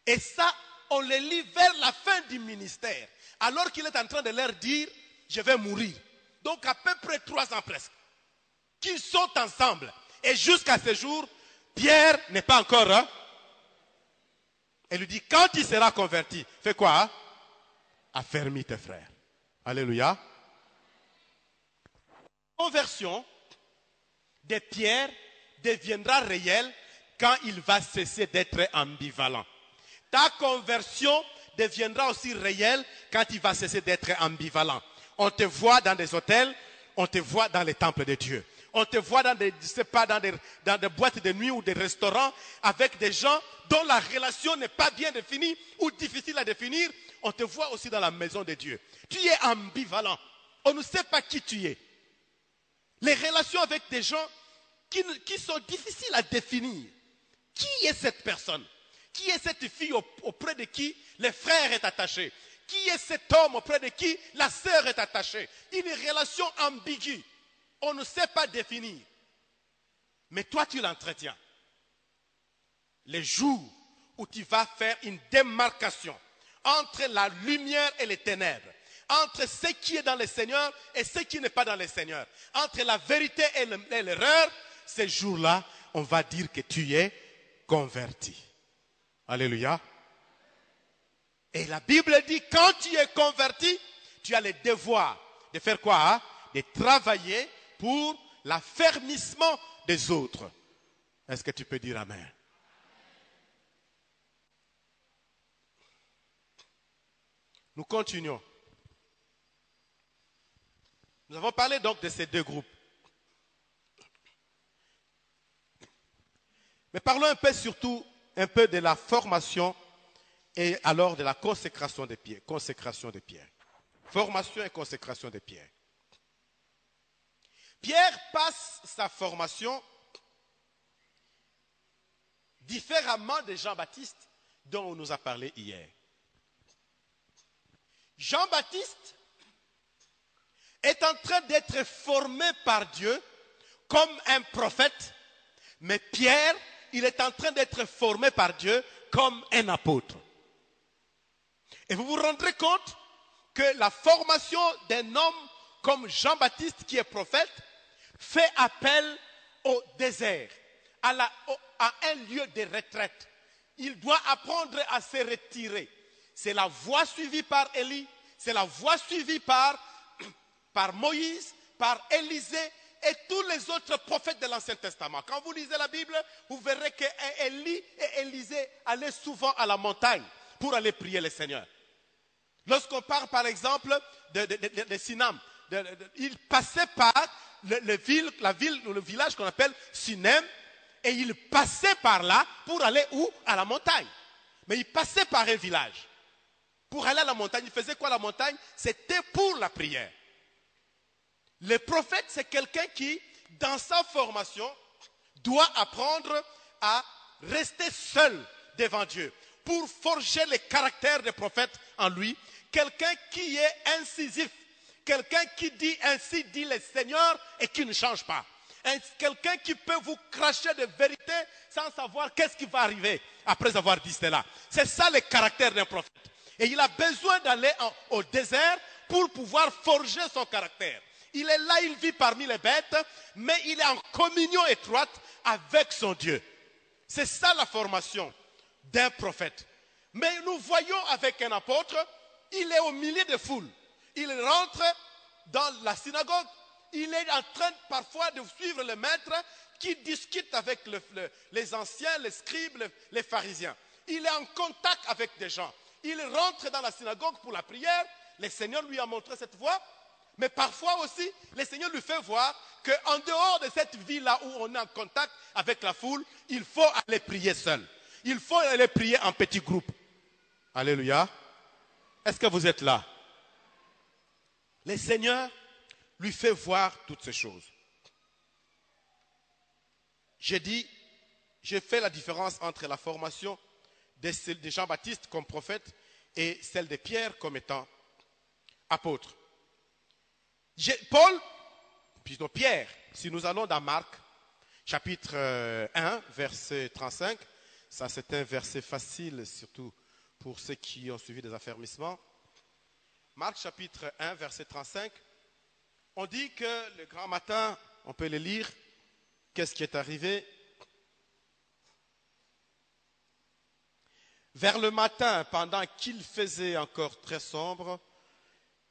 A: Et ça, on le lit vers la fin du ministère. Alors qu'il est en train de leur dire, je vais mourir. Donc à peu près 3 ans presque. Qu'ils sont ensemble. Et jusqu'à ce jour, Pierre n'est pas encore... Hein? Elle lui dit, quand tu seras converti, fais quoi? Hein? Affermis tes frères. Alléluia. La conversion de Pierre deviendra réelle quand il va cesser d'être ambivalent. Ta conversion deviendra aussi réelle quand il va cesser d'être ambivalent. On te voit dans des hôtels, on te voit dans les temples de Dieu. On te voit dans des, je sais pas, dans des boîtes de nuit ou des restaurants avec des gens dont la relation n'est pas bien définie ou difficile à définir. On te voit aussi dans la maison de Dieu. Tu es ambivalent. On ne sait pas qui tu es. Les relations avec des gens qui sont difficiles à définir. Qui est cette personne? Qui est cette fille auprès de qui le frère est attaché? Qui est cet homme auprès de qui la sœur est attachée? Une relation ambiguë. On ne sait pas définir. Mais toi, tu l'entretiens. Les jours où tu vas faire une démarcation entre la lumière et les ténèbres, entre ce qui est dans le Seigneur et ce qui n'est pas dans le Seigneur, entre la vérité et l'erreur, ces jours-là, on va dire que tu es converti. Alléluia. Et la Bible dit, quand tu es converti, tu as le devoir de faire quoi? Hein? De travailler pour l'affermissement des autres. Est-ce que tu peux dire Amen? Nous continuons. Nous avons parlé donc de ces 2 groupes. Mais parlons un peu surtout de la formation et alors de la consécration des Pierre. Consécration des Pierre. Formation et consécration des Pierre. Pierre passe sa formation différemment de Jean-Baptiste dont on nous a parlé hier. Jean-Baptiste est en train d'être formé par Dieu comme un prophète, mais Pierre, il est en train d'être formé par Dieu comme un apôtre. Et vous vous rendrez compte que la formation d'un homme comme Jean-Baptiste qui est prophète fait appel au désert, à un lieu de retraite. Il doit apprendre à se retirer. C'est la voie suivie par Élie, c'est la voie suivie par Moïse, par Élisée et tous les autres prophètes de l'Ancien Testament. Quand vous lisez la Bible, vous verrez que Élie et Élisée allaient souvent à la montagne pour aller prier le Seigneur. Lorsqu'on parle par exemple de Sinam, il passait par la ville ou le village qu'on appelle Sunem, et il passait par là pour aller où? À la montagne. Mais il passait par un village. Pour aller à la montagne, il faisait quoi la montagne? C'était pour la prière. Le prophète, c'est quelqu'un qui, dans sa formation, doit apprendre à rester seul devant Dieu pour forger le caractère des prophètes en lui. Quelqu'un qui est incisif, quelqu'un qui dit ainsi dit le Seigneur et qui ne change pas. Quelqu'un qui peut vous cracher de vérité sans savoir qu'est-ce qui va arriver après avoir dit cela. C'est ça le caractère d'un prophète. Et il a besoin d'aller au désert pour pouvoir forger son caractère. Il est là, il vit parmi les bêtes, mais il est en communion étroite avec son Dieu. C'est ça la formation d'un prophète. Mais nous voyons avec un apôtre, il est au milieu des foules. Il rentre dans la synagogue. Il est en train parfois de suivre le maître qui discute avec les anciens, les scribes, les pharisiens. Il est en contact avec des gens. Il rentre dans la synagogue pour la prière. Le Seigneur lui a montré cette voie. Mais parfois aussi, le Seigneur lui fait voir qu'en dehors de cette vie-là où on est en contact avec la foule, il faut aller prier seul. Il faut aller prier en petits groupes. Alléluia. Est-ce que vous êtes là? Le Seigneur lui fait voir toutes ces choses. J'ai fait la différence entre la formation de Jean-Baptiste comme prophète et celle de Pierre comme étant apôtre. Pierre, si nous allons dans Marc, chapitre 1, verset 35, ça c'est un verset facile, surtout pour ceux qui ont suivi des affermissements. Marc, chapitre 1, verset 35, on dit que le grand matin, on peut le lire, qu'est-ce qui est arrivé? Vers le matin, pendant qu'il faisait encore très sombre,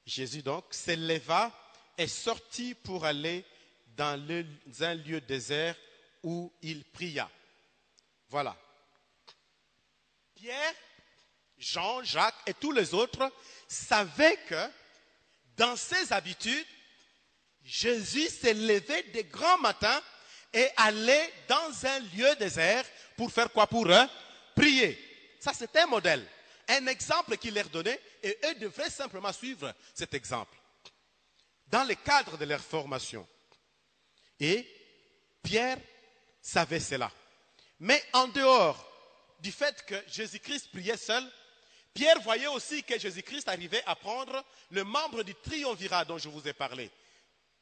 A: Jésus donc s'éleva et sortit pour aller dans un lieu désert où il pria. Voilà. Pierre, Jean, Jacques et tous les autres savaient que dans ses habitudes, Jésus s'est levé de grand matin et allait dans un lieu désert pour faire quoi? Pour prier. Ça, c'est un modèle, un exemple qu'il leur donnait et eux devraient simplement suivre cet exemple dans le cadre de leur formation. Et Pierre savait cela. Mais en dehors du fait que Jésus-Christ priait seul, Pierre voyait aussi que Jésus-Christ arrivait à prendre le membre du triumvirat dont je vous ai parlé.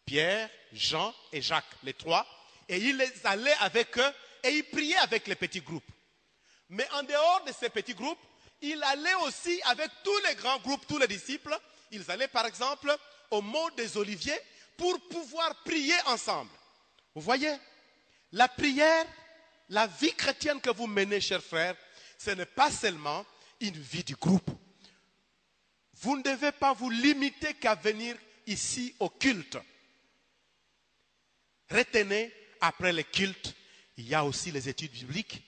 A: Pierre, Jean et Jacques, les trois, et il les allait avec eux et il priait avec les petits groupes. Mais en dehors de ces petits groupes, il allait aussi avec tous les grands groupes, tous les disciples. Ils allaient par exemple au mont des Oliviers pour pouvoir prier ensemble. Vous voyez, la prière, la vie chrétienne que vous menez, chers frères, ce n'est pas seulement une vie du groupe. Vous ne devez pas vous limiter qu'à venir ici au culte. Retenez, après le culte, il y a aussi les études bibliques,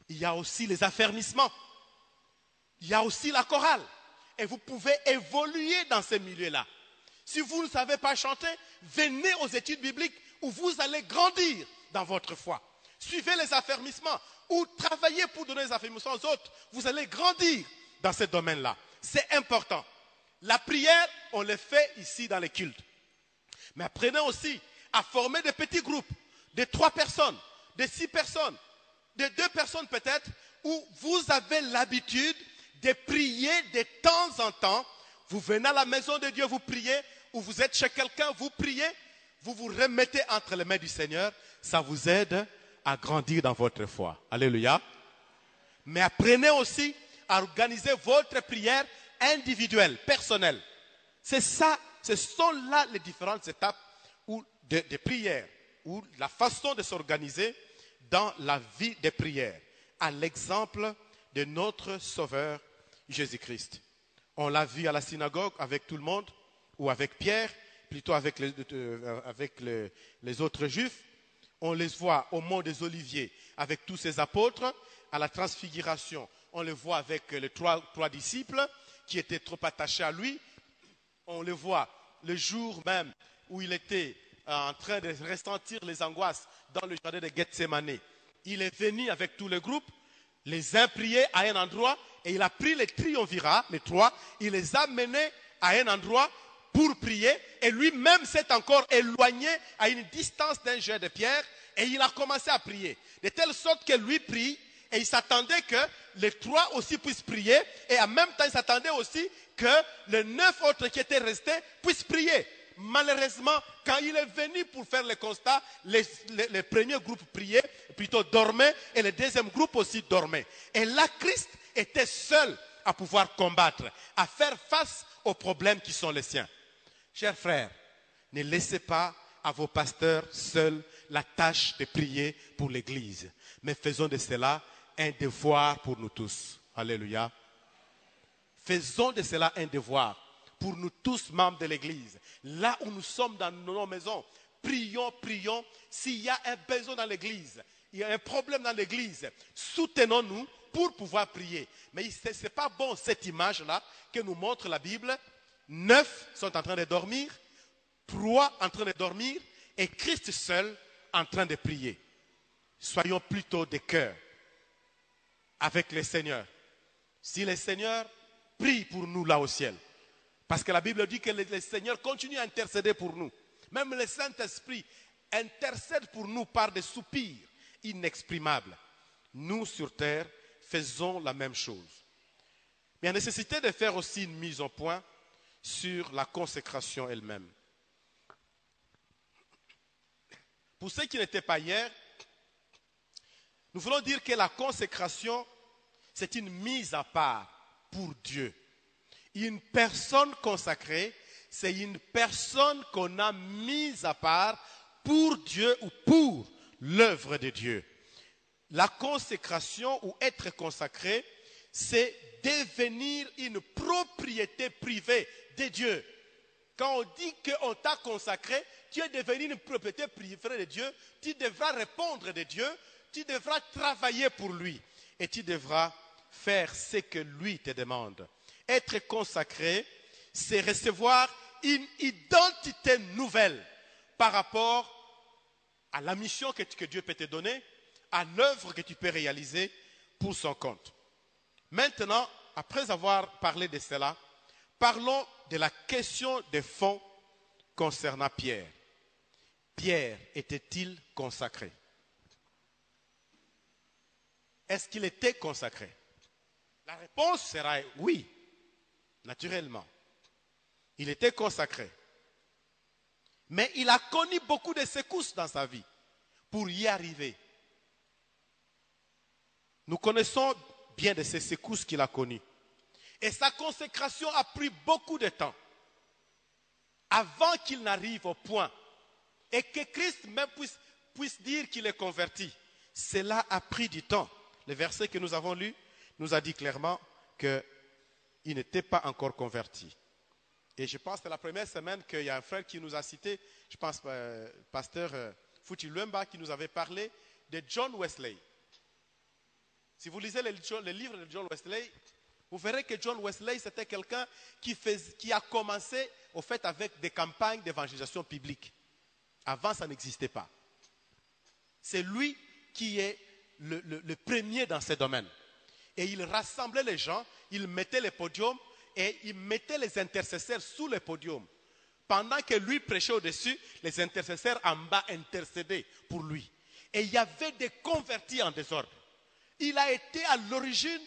A: il y a aussi les affermissements, il y a aussi la chorale. Et vous pouvez évoluer dans ces milieux-là. Si vous ne savez pas chanter, venez aux études bibliques où vous allez grandir dans votre foi. Suivez les affermissements ou travaillez pour donner les affermissements aux autres. Vous allez grandir dans ce domaine-là. C'est important. La prière, on le fait ici dans les cultes. Mais apprenez aussi à former des petits groupes de 3 personnes, de 6 personnes, de 2 personnes peut-être, où vous avez l'habitude de prier de temps en temps. Vous venez à la maison de Dieu, vous priez, ou vous êtes chez quelqu'un, vous priez, vous vous remettez entre les mains du Seigneur. Ça vous aide à grandir dans votre foi. Alléluia. Mais apprenez aussi à organiser votre prière individuelle, personnelle. C'est ça, ce sont là les différentes étapes de prière, ou la façon de s'organiser dans la vie de prière, à l'exemple de notre Sauveur Jésus-Christ. On l'a vu à la synagogue avec tout le monde, ou avec Pierre, plutôt avec les autres Juifs. On les voit au mont des Oliviers avec tous ses apôtres, à la transfiguration. On le voit avec les trois disciples qui étaient trop attachés à lui. On le voit le jour même où il était
E: en train de ressentir les angoisses dans le jardin de Gethsemane. Il est venu avec tout le groupe, les uns priaient à un endroit et il a pris les triumvirats, les trois, il les a menés à un endroit pour prier et lui-même s'est encore éloigné à une distance d'un jet de pierre et il a commencé à prier. De telle sorte que lui prie et il s'attendait que les trois aussi puissent prier et en même temps il s'attendait aussi que les 9 autres qui étaient restés puissent prier. Malheureusement, quand il est venu pour faire le constat, les premiers groupes priaient, plutôt dormaient, et le deuxième groupe aussi dormait. Et là, Christ était seul à pouvoir combattre, à faire face aux problèmes qui sont les siens. Chers frères, ne laissez pas à vos pasteurs seuls la tâche de prier pour l'Église, mais faisons de cela un devoir pour nous tous. Alléluia. Faisons de cela un devoir pour nous tous membres de l'Église. Là où nous sommes dans nos maisons, prions, prions. S'il y a un besoin dans l'Église, il y a un problème dans l'Église, soutenons-nous pour pouvoir prier. Mais ce n'est pas bon cette image-là que nous montre la Bible. 9 sont en train de dormir, 3 en train de dormir et Christ seul en train de prier. Soyons plutôt de cœur avec le Seigneur. Si le Seigneur prie pour nous là au ciel, parce que la Bible dit que le Seigneur continue à intercéder pour nous. Même le Saint-Esprit intercède pour nous par des soupirs inexprimables. Nous, sur terre, faisons la même chose. Mais il y a nécessité de faire aussi une mise au point sur la consécration elle-même. Pour ceux qui n'étaient pas hier, nous voulons dire que la consécration, c'est une mise à part pour Dieu. Une personne consacrée, c'est une personne qu'on a mise à part pour Dieu ou pour l'œuvre de Dieu. La consécration ou être consacré, c'est devenir une propriété privée de Dieu. Quand on dit qu'on t'a consacré, tu es devenu une propriété privée de Dieu, tu devras répondre de Dieu, tu devras travailler pour lui et tu devras faire ce que lui te demande. Être consacré, c'est recevoir une identité nouvelle par rapport à la mission que Dieu peut te donner, à l'œuvre que tu peux réaliser pour son compte. Maintenant, après avoir parlé de cela, parlons de la question de fond concernant Pierre. Pierre était-il consacré? Est-ce qu'il était consacré? La réponse sera oui, naturellement. Il était consacré. Mais il a connu beaucoup de secousses dans sa vie pour y arriver. Nous connaissons bien de ces secousses qu'il a connues. Et sa consécration a pris beaucoup de temps avant qu'il n'arrive au point et que Christ même puisse dire qu'il est converti. Cela a pris du temps. Le verset que nous avons lu nous a dit clairement qu'il n'était pas encore converti. Et je pense que c'est la première semaine qu'il y a un frère qui nous a cité, je pense pasteur Futi Luemba, qui nous avait parlé de John Wesley. Si vous lisez le livre de John Wesley, vous verrez que John Wesley, c'était quelqu'un qui a commencé au fait avec des campagnes d'évangélisation publique. Avant, ça n'existait pas. C'est lui qui est le premier dans ce domaine. Et il rassemblait les gens, il mettait les podiums et il mettait les intercesseurs sous le podium. Pendant que lui prêchait au-dessus, les intercesseurs en bas intercédaient pour lui. Et il y avait des convertis en désordre. Il a été à l'origine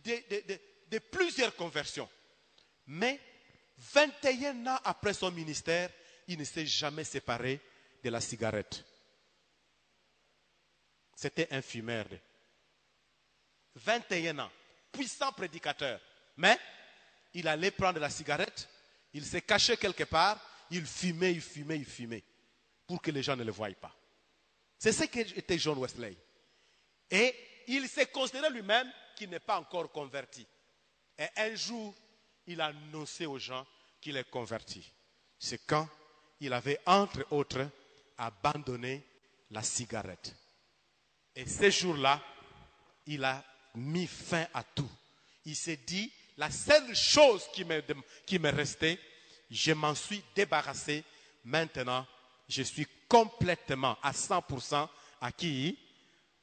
E: de plusieurs conversions. Mais 21 ans après son ministère, il ne s'est jamais séparé de la cigarette. C'était un fumeur. 21 ans, puissant prédicateur. Mais il allait prendre la cigarette, il se cachait quelque part, il fumait, pour que les gens ne le voient pas. C'est ce qu'était John Wesley. Et il s'est considéré lui-même qu'il n'est pas encore converti. Et un jour, il a annoncé aux gens qu'il est converti. C'est quand il avait, entre autres, abandonné la cigarette. Et ce jour-là, il a mis fin à tout. Il s'est dit, la seule chose qui me restait, je m'en suis débarrassé. Maintenant,
A: je suis complètement à 100% à qui?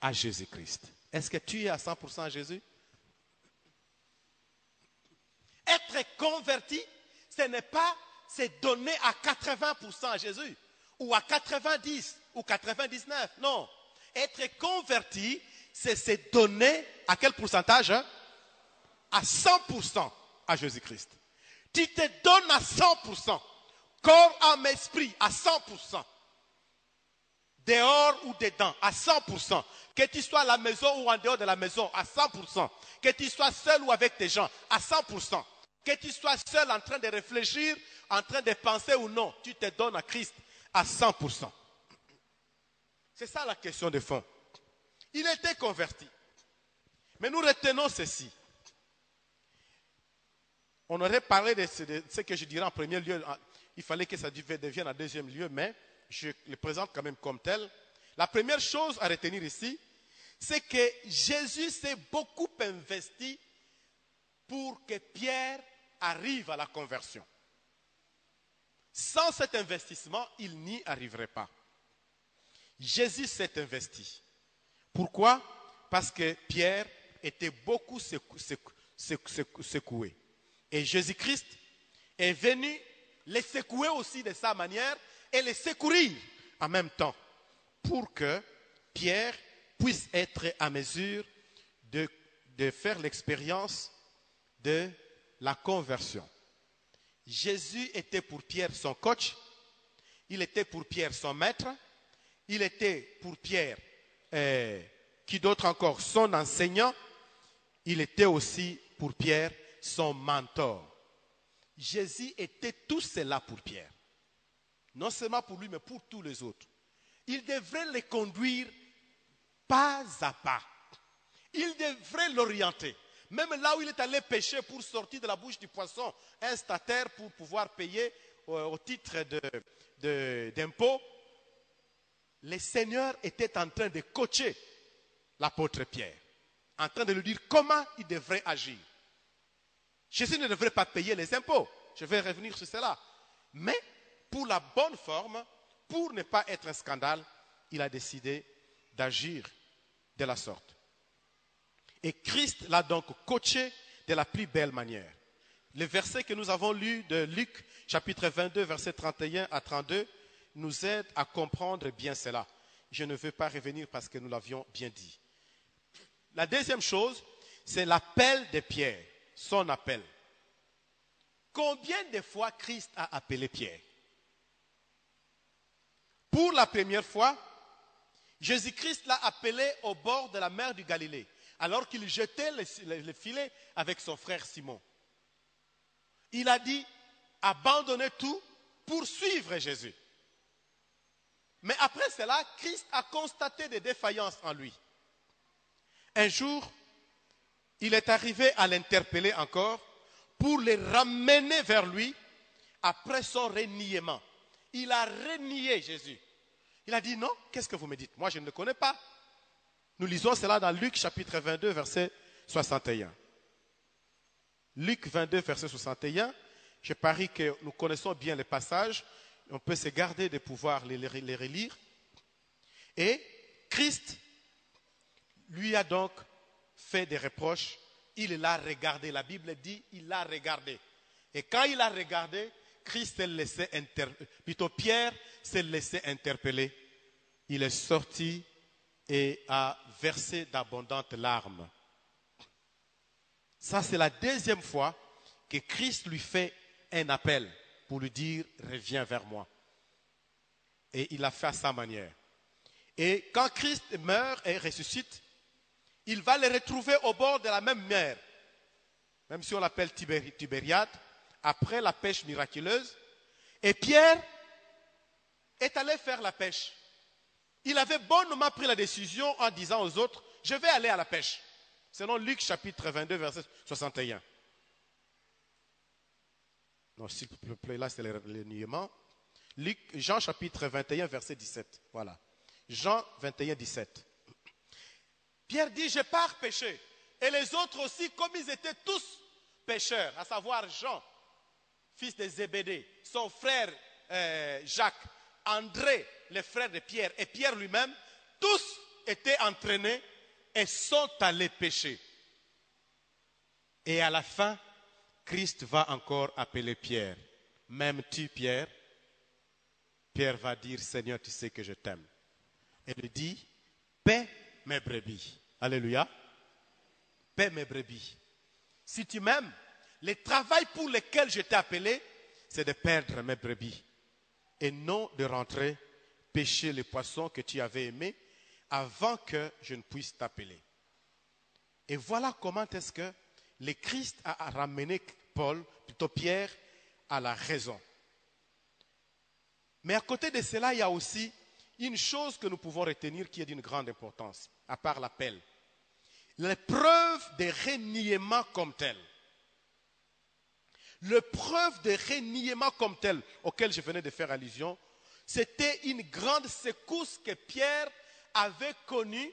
A: À Jésus-Christ. Est-ce que tu es à 100% à Jésus? Être converti, ce n'est pas se donner à 80% à Jésus, ou à 90, ou 99. Non. Être converti, c'est se donner à quel pourcentage? À 100% à Jésus-Christ. Tu te donnes à 100%. Corps, âme, esprit, à 100%. Dehors ou dedans, à 100%. Que tu sois à la maison ou en dehors de la maison, à 100%. Que tu sois seul ou avec tes gens, à 100%. Que tu sois seul en train de réfléchir, en train de penser ou non, tu te donnes à Christ à 100%. C'est ça la question de fond. Il était converti. Mais nous retenons ceci. On aurait parlé de ce que je dirais en premier lieu. Il fallait que ça devienne en deuxième lieu, mais je le présente quand même comme tel. La première chose à retenir ici, c'est que Jésus s'est beaucoup investi pour que Pierre arrive à la conversion. Sans cet investissement, il n'y arriverait pas. Jésus s'est investi. Pourquoi? Parce que Pierre était beaucoup secoué. Et Jésus-Christ est venu les secouer aussi de sa manière et les secourir en même temps pour que Pierre puisse être à mesure de faire l'expérience de la conversion. Jésus était pour Pierre son coach, il était pour Pierre son maître, il était pour Pierre, qui d'autre encore, son enseignant, il était aussi pour Pierre son mentor. Jésus était tout cela pour Pierre. Non seulement pour lui, mais pour tous les autres. Il devrait les conduire pas à pas. Il devrait l'orienter. Même là où il est allé pêcher pour sortir de la bouche du poisson un statère pour pouvoir payer au titre d'impôt, le Seigneur était en train de coacher l'apôtre Pierre, en train de lui dire comment il devrait agir. Jésus ne devrait pas payer les impôts. Je vais revenir sur cela. Mais pour la bonne forme, pour ne pas être un scandale, il a décidé d'agir de la sorte. Et Christ l'a donc coaché de la plus belle manière. Le verset que nous avons lu de Luc, chapitre 22, versets 31 à 32, nous aide à comprendre bien cela. Je ne veux pas revenir parce que nous l'avions bien dit. La deuxième chose, c'est l'appel de Pierre, son appel. Combien de fois Christ a appelé Pierre? Pour la première fois, Jésus-Christ l'a appelé au bord de la mer du Galilée, alors qu'il jetait le filet avec son frère Simon. Il a dit, abandonnez tout pour suivre Jésus. Mais après cela, Christ a constaté des défaillances en lui. Un jour, il est arrivé à l'interpeller encore pour le ramener vers lui après son reniement. Il a renié Jésus. Il a dit non, qu'est-ce que vous me dites? Moi, je ne le connais pas. Nous lisons cela dans Luc chapitre 22, verset 61. Luc 22, verset 61. Je parie que nous connaissons bien les passages. On peut se garder de pouvoir les relire. Et Christ lui a donc fait des reproches. Il l'a regardé. La Bible dit il l'a regardé. Et quand il a regardé, Pierre s'est laissé interpeller. Il est sorti et a versé d'abondantes larmes. Ça, c'est la deuxième fois que Christ lui fait un appel pour lui dire « Reviens vers moi ». Et il l'a fait à sa manière. Et quand Christ meurt et ressuscite, il va le retrouver au bord de la même mer, même si on l'appelle Tibériade, après la pêche miraculeuse. Et Pierre est allé faire la pêche. Il avait bonnement pris la décision en disant aux autres, je vais aller à la pêche. Selon Luc chapitre 22, verset 61. Non, s'il vous plaît, là c'est le niement. Jean chapitre 21, verset 17. Voilà. Jean 21, 17. Pierre dit, je pars pêcher. Et les autres aussi, comme ils étaient tous pêcheurs, à savoir Jean, fils de Zébédée, son frère Jacques André, le frère de Pierre, et Pierre lui-même, tous étaient entraînés et sont allés pécher. Et à la fin, Christ va encore appeler Pierre. M'aimes-tu, Pierre? Pierre va dire, Seigneur, tu sais que je t'aime. Et lui dit, paie mes brebis. Alléluia. Paie mes brebis. Si tu m'aimes, le travail pour lequel je t'ai appelé, c'est de perdre mes brebis. Et non de rentrer pêcher les poissons que tu avais aimés avant que je ne puisse t'appeler. Et voilà comment est-ce que le Christ a ramené Pierre, à la raison. Mais à côté de cela, il y a aussi une chose que nous pouvons retenir qui est d'une grande importance, à part l'appel. L'épreuve de reniement comme tel. L'épreuve de reniement comme tel auquel je venais de faire allusion, c'était une grande secousse que Pierre avait connue,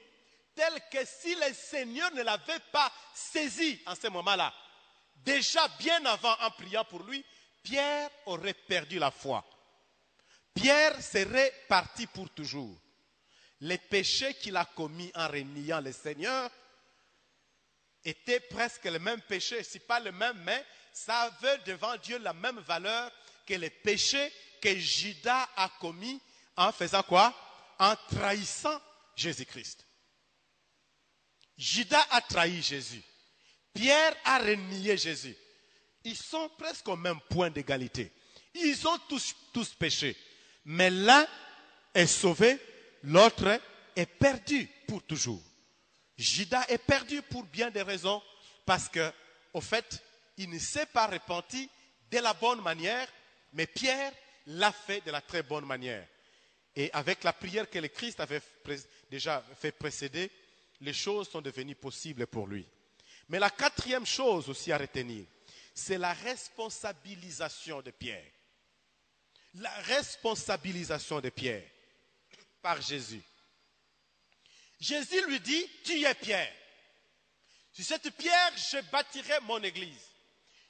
A: telle que si le Seigneur ne l'avait pas saisi en ce moment-là, déjà bien avant en priant pour lui, Pierre aurait perdu la foi. Pierre serait parti pour toujours. Les péchés qu'il a commis en reniant le Seigneur étaient presque les mêmes péchés, si pas le même, mais ça avait devant Dieu la même valeur que les péchés que Judas a commis en faisant quoi? En trahissant Jésus-Christ. Judas a trahi Jésus. Pierre a renié Jésus. Ils sont presque au même point d'égalité. Ils ont tous péché. Mais l'un est sauvé, l'autre est perdu pour toujours. Judas est perdu pour bien des raisons, parce que, au fait, il ne s'est pas repenti de la bonne manière, mais Pierre l'a fait de la très bonne manière. Et avec la prière que le Christ avait déjà fait précéder, les choses sont devenues possibles pour lui. Mais la quatrième chose aussi à retenir, c'est la responsabilisation de Pierre. La responsabilisation de Pierre par Jésus. Jésus lui dit, tu es Pierre. Sur cette pierre, je bâtirai mon église.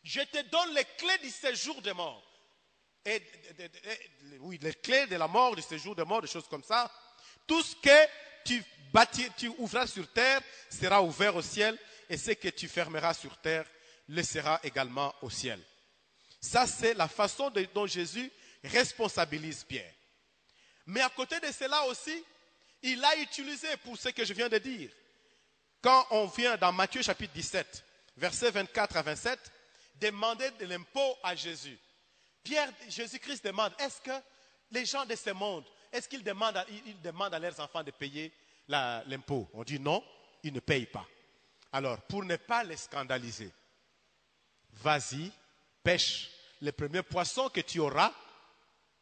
A: Je te donne les clés du séjour de mort. Oui, les clés de la mort, du séjour de mort, des choses comme ça. Tout ce que tu ouvras sur terre sera ouvert au ciel, et ce que tu fermeras sur terre le sera également au ciel. Ça, c'est la façon dont Jésus responsabilise Pierre. Mais à côté de cela aussi, il a utilisé pour ce que je viens de dire. Quand on vient dans Matthieu chapitre 17, versets 24 à 27, demander de l'impôt à Jésus. Jésus-Christ demande, est-ce que les gens de ce monde, est-ce qu'ils demandent à leurs enfants de payer l'impôt? On dit non, ils ne payent pas. Alors, pour ne pas les scandaliser, vas-y, pêche les premiers poissons que tu auras,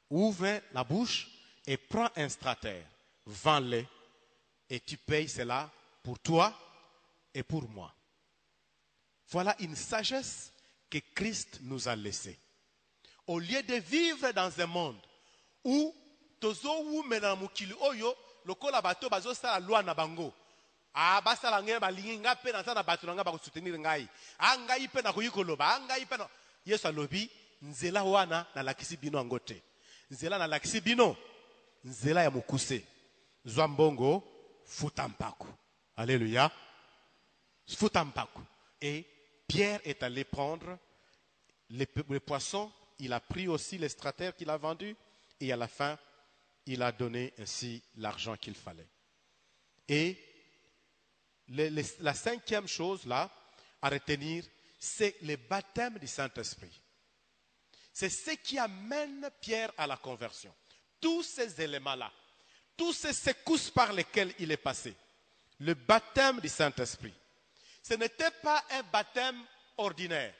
A: ouvre la bouche et prends un stratère, vends-les et tu payes cela pour toi et pour moi. Voilà une sagesse que Christ nous a laissée. Au lieu de vivre dans un monde où tozo mena mukili oyo lokola bato bazosala loi na bango, basala ngai balingi nga pe na sana bato nga ba ko soutenir ngai, ngai pe na ko yikoloba, ngai pe na Yesu alobi nzela wana na lakisi bino angote. Nzela na lakisi bino nzela ya mukuse. Zwambongo futampaku. Alléluia. Futampaku. Et Pierre est allé prendre les poissons. Il a pris aussi les stratères qu'il a vendus. Et à la fin, il a donné ainsi l'argent qu'il fallait. Et la cinquième chose là, à retenir, c'est le baptême du Saint-Esprit. C'est ce qui amène Pierre à la conversion. Tous ces éléments-là, tous ces secousses par lesquelles il est passé. Le baptême du Saint-Esprit. Ce n'était pas un baptême ordinaire.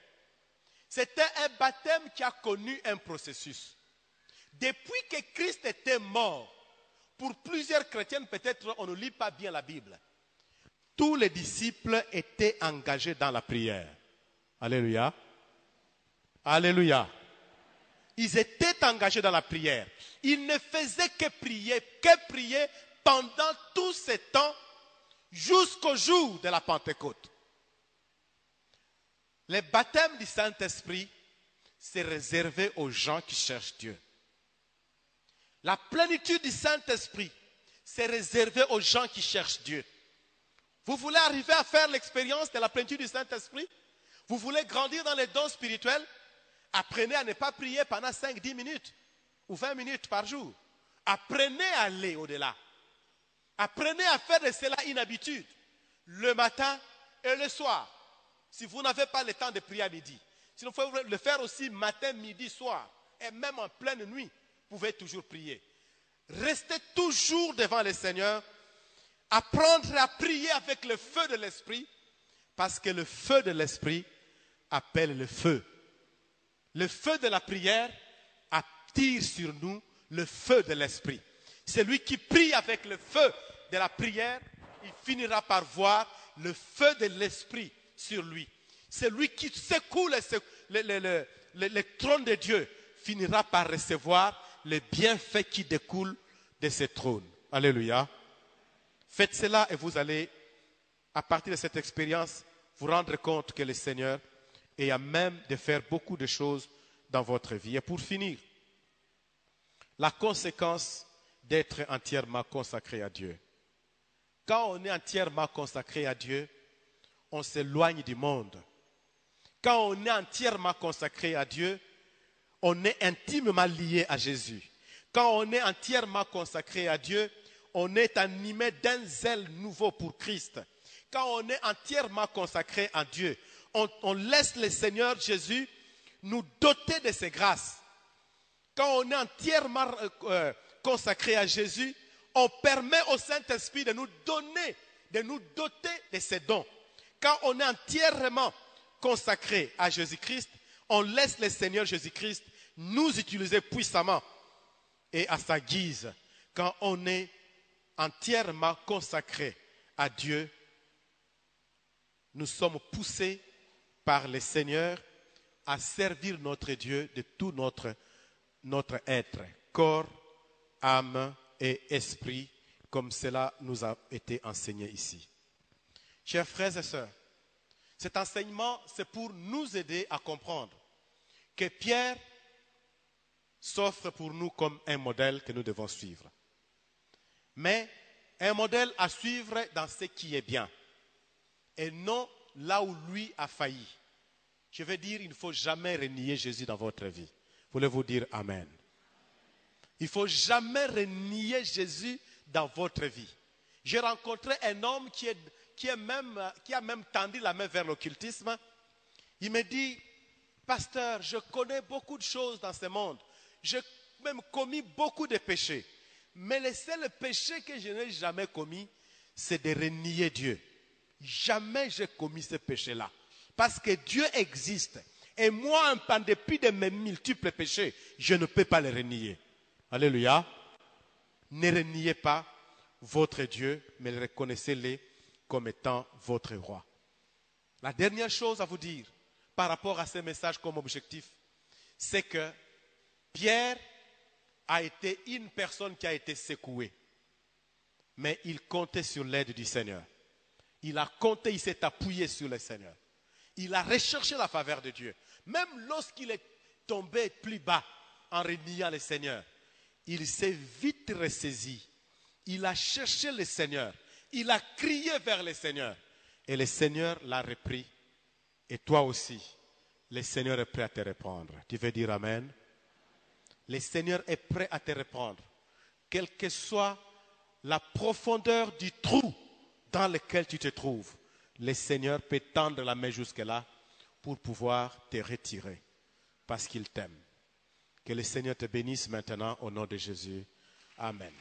A: C'était un baptême qui a connu un processus. Depuis que Christ était mort, pour plusieurs chrétiens, peut-être on ne lit pas bien la Bible. Tous les disciples étaient engagés dans la prière. Alléluia. Alléluia. Ils étaient engagés dans la prière. Ils ne faisaient que prier pendant tout ce temps jusqu'au jour de la Pentecôte. Le baptême du Saint-Esprit, c'est réservé aux gens qui cherchent Dieu. La plénitude du Saint-Esprit, c'est réservé aux gens qui cherchent Dieu. Vous voulez arriver à faire l'expérience de la plénitude du Saint-Esprit? Vous voulez grandir dans les dons spirituels? Apprenez à ne pas prier pendant 5-10 minutes ou 20 minutes par jour. Apprenez à aller au-delà. Apprenez à faire de cela une habitude, le matin et le soir. Si vous n'avez pas le temps de prier à midi, sinon il faut le faire aussi matin, midi, soir. Et même en pleine nuit, vous pouvez toujours prier. Restez toujours devant le Seigneur. Apprendre à prier avec le feu de l'Esprit, parce que le feu de l'Esprit appelle le feu. Le feu de la prière attire sur nous le feu de l'Esprit. Celui qui prie avec le feu de la prière, il finira par voir le feu de l'Esprit sur lui. Celui qui secoue le trône de Dieu finira par recevoir les bienfaits qui découlent de ce trône. Alléluia. Faites cela et vous allez, à partir de cette expérience, vous rendre compte que le Seigneur est à même de faire beaucoup de choses dans votre vie. Et pour finir, la conséquence d'être entièrement consacré à Dieu. Quand on est entièrement consacré à Dieu, on s'éloigne du monde. Quand on est entièrement consacré à Dieu, on est intimement lié à Jésus. Quand on est entièrement consacré à Dieu, on est animé d'un zèle nouveau pour Christ. Quand on est entièrement consacré à Dieu, on laisse le Seigneur Jésus nous doter de ses grâces. Quand on est entièrement consacré à Jésus, on permet au Saint-Esprit de nous doter de ses dons. Quand on est entièrement consacré à Jésus-Christ, on laisse le Seigneur Jésus-Christ nous utiliser puissamment et à sa guise. Quand on est entièrement consacré à Dieu, nous sommes poussés par le Seigneur à servir notre Dieu de tout notre être, corps, âme et esprit, comme cela nous a été enseigné ici. Chers frères et sœurs, cet enseignement, c'est pour nous aider à comprendre que Pierre s'offre pour nous comme un modèle que nous devons suivre. Mais un modèle à suivre dans ce qui est bien et non là où lui a failli. Je veux dire, il ne faut jamais renier Jésus dans votre vie. Voulez-vous dire Amen? Il ne faut jamais renier Jésus dans votre vie. J'ai rencontré un homme qui a même tendu la main vers l'occultisme. Il me dit, pasteur, je connais beaucoup de choses dans ce monde. J'ai même commis beaucoup de péchés. Mais le seul péché que je n'ai jamais commis, c'est de renier Dieu. Jamais j'ai commis ce péché-là. Parce que Dieu existe. Et moi, en dépit de mes multiples péchés, je ne peux pas le renier. Alléluia. Ne reniez pas votre Dieu, mais reconnaissez-le comme étant votre roi. La dernière chose à vous dire par rapport à ce message comme objectif, c'est que Pierre a été une personne qui a été secouée. Mais il comptait sur l'aide du Seigneur. Il a compté, il s'est appuyé sur le Seigneur. Il a recherché la faveur de Dieu. Même lorsqu'il est tombé plus bas en reniant le Seigneur, il s'est vite ressaisi. Il a cherché le Seigneur. Il a crié vers le Seigneur. Et le Seigneur l'a repris. Et toi aussi, le Seigneur est prêt à te répondre. Tu veux dire Amen? Le Seigneur est prêt à te répondre. Quelle que soit la profondeur du trou dans lequel tu te trouves, le Seigneur peut tendre la main jusque-là pour pouvoir te retirer parce qu'il t'aime. Que le Seigneur te bénisse maintenant au nom de Jésus. Amen.